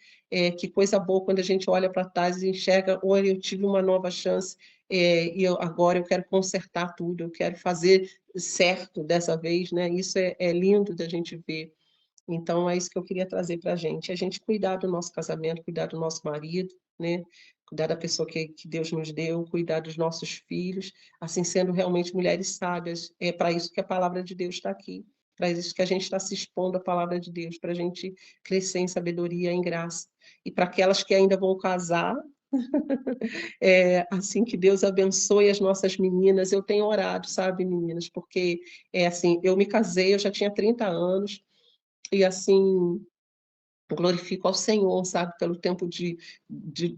Que coisa boa quando a gente olha para trás e enxerga, olha, eu tive uma nova chance, e agora eu quero consertar tudo, eu quero fazer certo dessa vez, né? Isso é lindo da gente ver. Então, é isso que eu queria trazer para a gente cuidar do nosso casamento, cuidar do nosso marido, né? Cuidar da pessoa que Deus nos deu, cuidar dos nossos filhos, assim, sendo realmente mulheres sábias. É para isso que a palavra de Deus está aqui, para isso que a gente está se expondo à palavra de Deus, para a gente crescer em sabedoria, em graça. E para aquelas que ainda vão casar, assim, que Deus abençoe as nossas meninas. Eu tenho orado, sabe, meninas, porque, assim, eu me casei, eu já tinha 30 anos, e assim, glorifico ao Senhor, sabe, pelo tempo de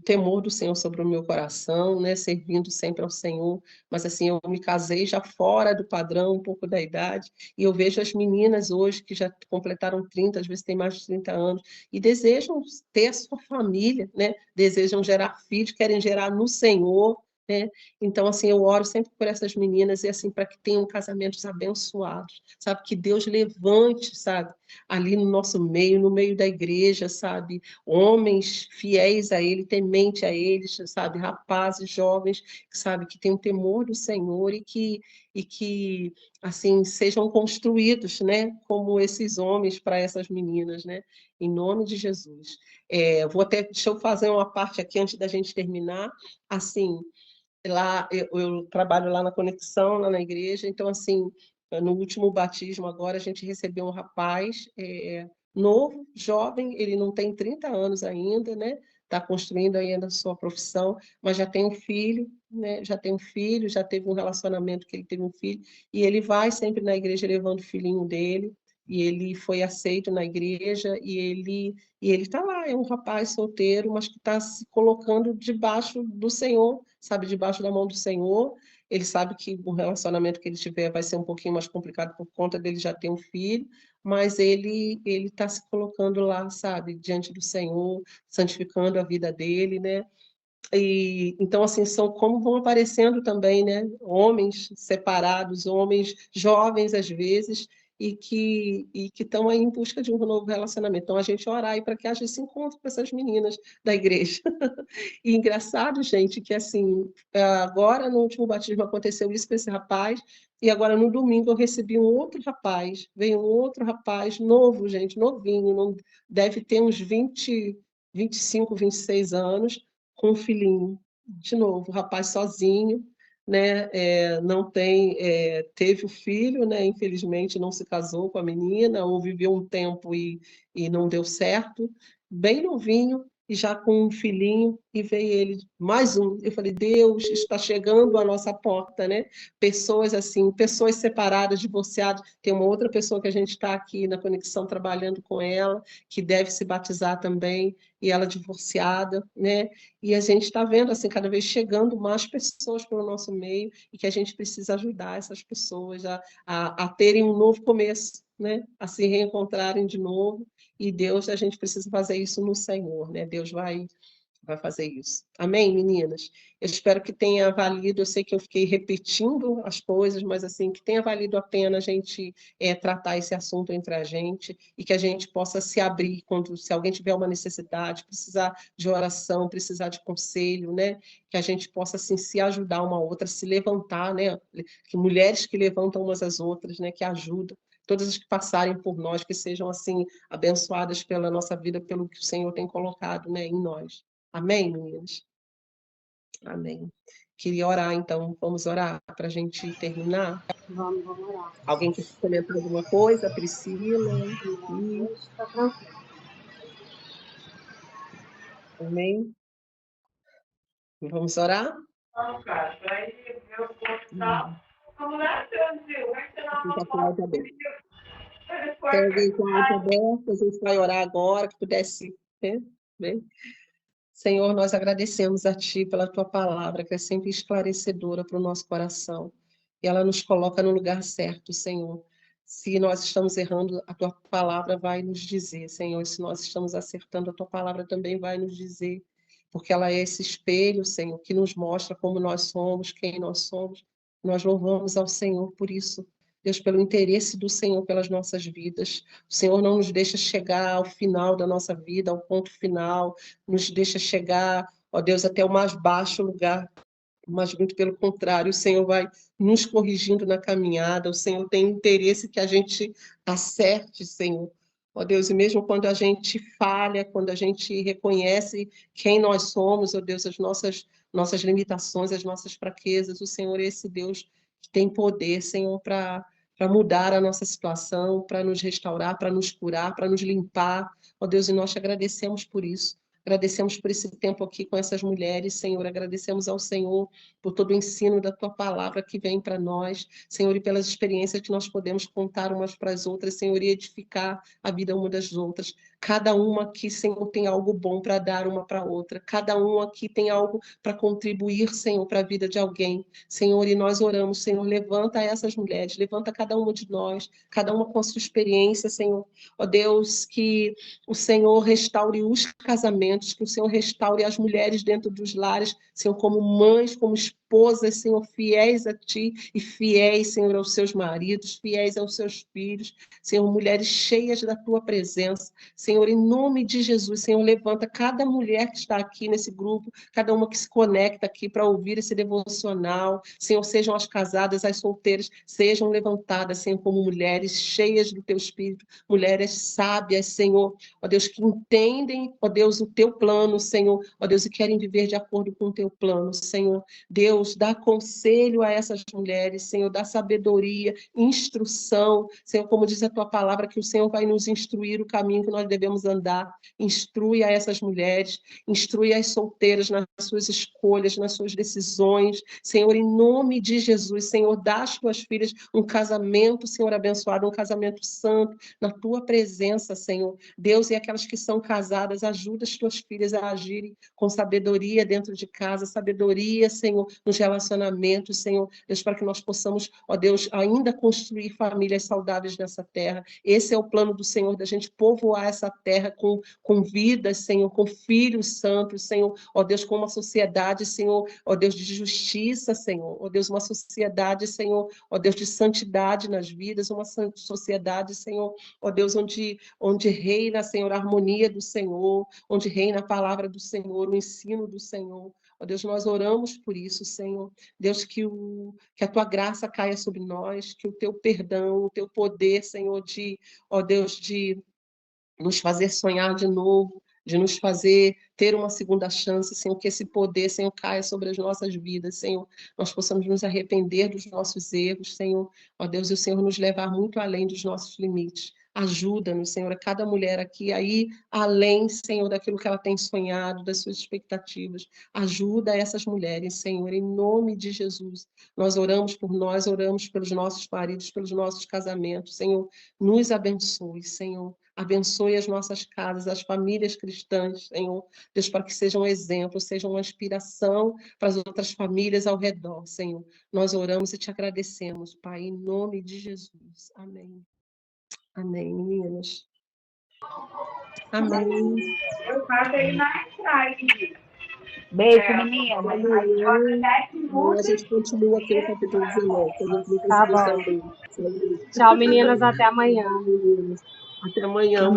temor do Senhor sobre o meu coração, né, servindo sempre ao Senhor, mas assim, eu me casei já fora do padrão, um pouco da idade, e eu vejo as meninas hoje que já completaram 30, às vezes têm mais de 30 anos, e desejam ter a sua família, né, desejam gerar filhos, querem gerar no Senhor, né? Então, assim, eu oro sempre por essas meninas e assim para que tenham casamentos abençoados, sabe, que Deus levante, sabe, ali no nosso meio, no meio da igreja, sabe? Homens fiéis a Ele, temente a Ele, sabe? Rapazes, jovens, sabe? Que tenham temor do Senhor e que assim, sejam construídos, né? Como esses homens para essas meninas, né? Em nome de Jesus. Deixa eu fazer uma parte aqui antes da gente terminar. Assim, lá eu trabalho lá na Conexão, lá na igreja, então assim, no último batismo agora a gente recebeu um rapaz novo, jovem, ele não tem 30 anos ainda, né? Está construindo ainda a sua profissão, mas já tem um filho, né? Já tem um filho, já teve um relacionamento que ele teve um filho, e ele vai sempre na igreja levando o filhinho dele, e ele foi aceito na igreja, e ele está lá, é um rapaz solteiro, mas que está se colocando debaixo do Senhor, sabe, debaixo da mão do Senhor. Ele sabe que o relacionamento que ele tiver vai ser um pouquinho mais complicado por conta dele já ter um filho, mas ele está se colocando lá, sabe, diante do Senhor, santificando a vida dele, né? E então assim são como vão aparecendo também, né? Homens separados, homens jovens às vezes e que estão aí em busca de um novo relacionamento. Então a gente orar aí para que haja esse encontro com essas meninas da igreja. E engraçado, gente, que assim, agora no último batismo aconteceu isso com esse rapaz, e agora no domingo eu recebi um outro rapaz, veio um outro rapaz novo, gente, novinho, não deve ter uns 20, 25, 26 anos, com um filhinho. De novo, o rapaz sozinho, né? Não tem, teve o filho, né? Infelizmente não se casou com a menina, ou viveu um tempo e não deu certo, bem novinho, e já com um filhinho, e veio ele, mais um. Eu falei, Deus, está chegando à nossa porta, né? Pessoas assim, pessoas separadas, divorciadas. Tem uma outra pessoa que a gente está aqui na Conexão trabalhando com ela, que deve se batizar também, e ela divorciada, né? E a gente está vendo assim cada vez chegando mais pessoas para o nosso meio e que a gente precisa ajudar essas pessoas a terem um novo começo, né? A se reencontrarem de novo. E Deus, a gente precisa fazer isso no Senhor, né? Deus vai fazer isso. Amém, meninas? Eu espero que tenha valido, eu sei que eu fiquei repetindo as coisas, mas assim, que tenha valido a pena a gente tratar esse assunto entre a gente e que a gente possa se abrir quando, se alguém tiver uma necessidade, precisar de oração, precisar de conselho, né? Que a gente possa assim, se ajudar uma outra, se levantar, né? Que mulheres que levantam umas às outras, né? Que ajudam. Todas as que passarem por nós, que sejam assim abençoadas pela nossa vida, pelo que o Senhor tem colocado, né, em nós. Amém, meninas? Amém. Queria orar, então, vamos orar para a gente terminar? Vamos orar. Alguém quer comentar alguma coisa? Priscila? Não, está tranquilo. Amém? Vamos orar? Fica a porta aberta. Tem alguém com a porta aberta? A gente vai orar agora, que pudesse, né? Bem, Senhor, nós agradecemos a Ti pela Tua palavra, que é sempre esclarecedora para o nosso coração. E ela nos coloca no lugar certo, Senhor. Se nós estamos errando, a Tua palavra vai nos dizer, Senhor. E se nós estamos acertando, a Tua palavra também vai nos dizer. Porque ela é esse espelho, Senhor, que nos mostra como nós somos, quem nós somos. Nós louvamos ao Senhor por isso. Deus, pelo interesse do Senhor pelas nossas vidas. O Senhor não nos deixa chegar ao final da nossa vida, ao ponto final, nos deixa chegar, ó Deus, até o mais baixo lugar, mas muito pelo contrário, o Senhor vai nos corrigindo na caminhada, o Senhor tem interesse que a gente acerte, Senhor. Ó Deus, e mesmo quando a gente falha, quando a gente reconhece quem nós somos, ó Deus, as nossas limitações, as nossas fraquezas, o Senhor é esse Deus que tem poder, Senhor, para mudar a nossa situação, para nos restaurar, para nos curar, para nos limpar. Ó Deus, e nós te agradecemos por isso. Agradecemos por esse tempo aqui com essas mulheres, Senhor. Agradecemos ao Senhor por todo o ensino da Tua palavra que vem para nós, Senhor, e pelas experiências que nós podemos contar umas para as outras, Senhor, e edificar a vida uma das outras. Cada uma aqui, Senhor, tem algo bom para dar uma para a outra. Cada uma aqui tem algo para contribuir, Senhor, para a vida de alguém. Senhor, e nós oramos, Senhor, levanta essas mulheres, levanta cada uma de nós, cada uma com a sua experiência, Senhor. Ó Deus, que o Senhor restaure os casamentos, que o Senhor restaure as mulheres dentro dos lares, Senhor, como mães, como esposas, Senhor, fiéis a Ti e fiéis, Senhor, aos seus maridos, fiéis aos seus filhos, Senhor, mulheres cheias da Tua presença. Senhor, em nome de Jesus, Senhor, levanta cada mulher que está aqui nesse grupo, cada uma que se conecta aqui para ouvir esse devocional, Senhor, sejam as casadas, as solteiras, sejam levantadas, Senhor, como mulheres cheias do Teu Espírito, mulheres sábias, Senhor, ó Deus, que entendem, ó Deus, o Teu plano, Senhor, ó Deus, e querem viver de acordo com o Teu plano, Senhor. Deus, dá conselho a essas mulheres, Senhor, dá sabedoria, instrução, Senhor, como diz a Tua palavra, que o Senhor vai nos instruir o caminho que nós devemos andar. Instrui a essas mulheres, instrui as solteiras nas suas escolhas, nas suas decisões, Senhor, em nome de Jesus, Senhor, dá às Tuas filhas um casamento, Senhor, abençoado, um casamento santo, na Tua presença, Senhor. Deus, e aquelas que são casadas, ajuda as Tuas filhas a agirem com sabedoria dentro de casa, sabedoria, Senhor, nos relacionamentos, Senhor. Deus, para que nós possamos, ó Deus, ainda construir famílias saudáveis nessa terra. Esse é o plano do Senhor, da gente povoar essa terra com vidas, Senhor, com filhos santos, Senhor, ó Deus, com uma sociedade, Senhor, ó Deus, de justiça, Senhor, ó Deus, uma sociedade, Senhor, ó Deus, de santidade nas vidas, uma sociedade, Senhor, ó Deus, onde reina, Senhor, a harmonia do Senhor, onde reina a palavra do Senhor, o ensino do Senhor. Ó Deus, nós oramos por isso, Senhor. Deus, que a Tua graça caia sobre nós, que o Teu perdão, o Teu poder, Senhor, ó Deus, de nos fazer sonhar de novo, de nos fazer ter uma segunda chance, Senhor, que esse poder, Senhor, caia sobre as nossas vidas, Senhor, nós possamos nos arrepender dos nossos erros, Senhor, ó Deus, e o Senhor nos levar muito além dos nossos limites. Ajuda-nos, Senhor, a cada mulher aqui a ir além, Senhor, daquilo que ela tem sonhado, das suas expectativas. Ajuda essas mulheres, Senhor, em nome de Jesus. Nós oramos por nós, oramos pelos nossos maridos, pelos nossos casamentos, Senhor, nos abençoe, Senhor. Abençoe as nossas casas, as famílias cristãs, Senhor. Deus, para que sejam um exemplo, sejam uma inspiração para as outras famílias ao redor, Senhor. Nós oramos e te agradecemos, Pai, em nome de Jesus. Amém. Amém, meninas. Amém. Eu faço aí mais tarde. Beijo, menina. A gente continua aqui no capítulo 19. Tá bom. Tchau, meninas. Até amanhã. Até amanhã.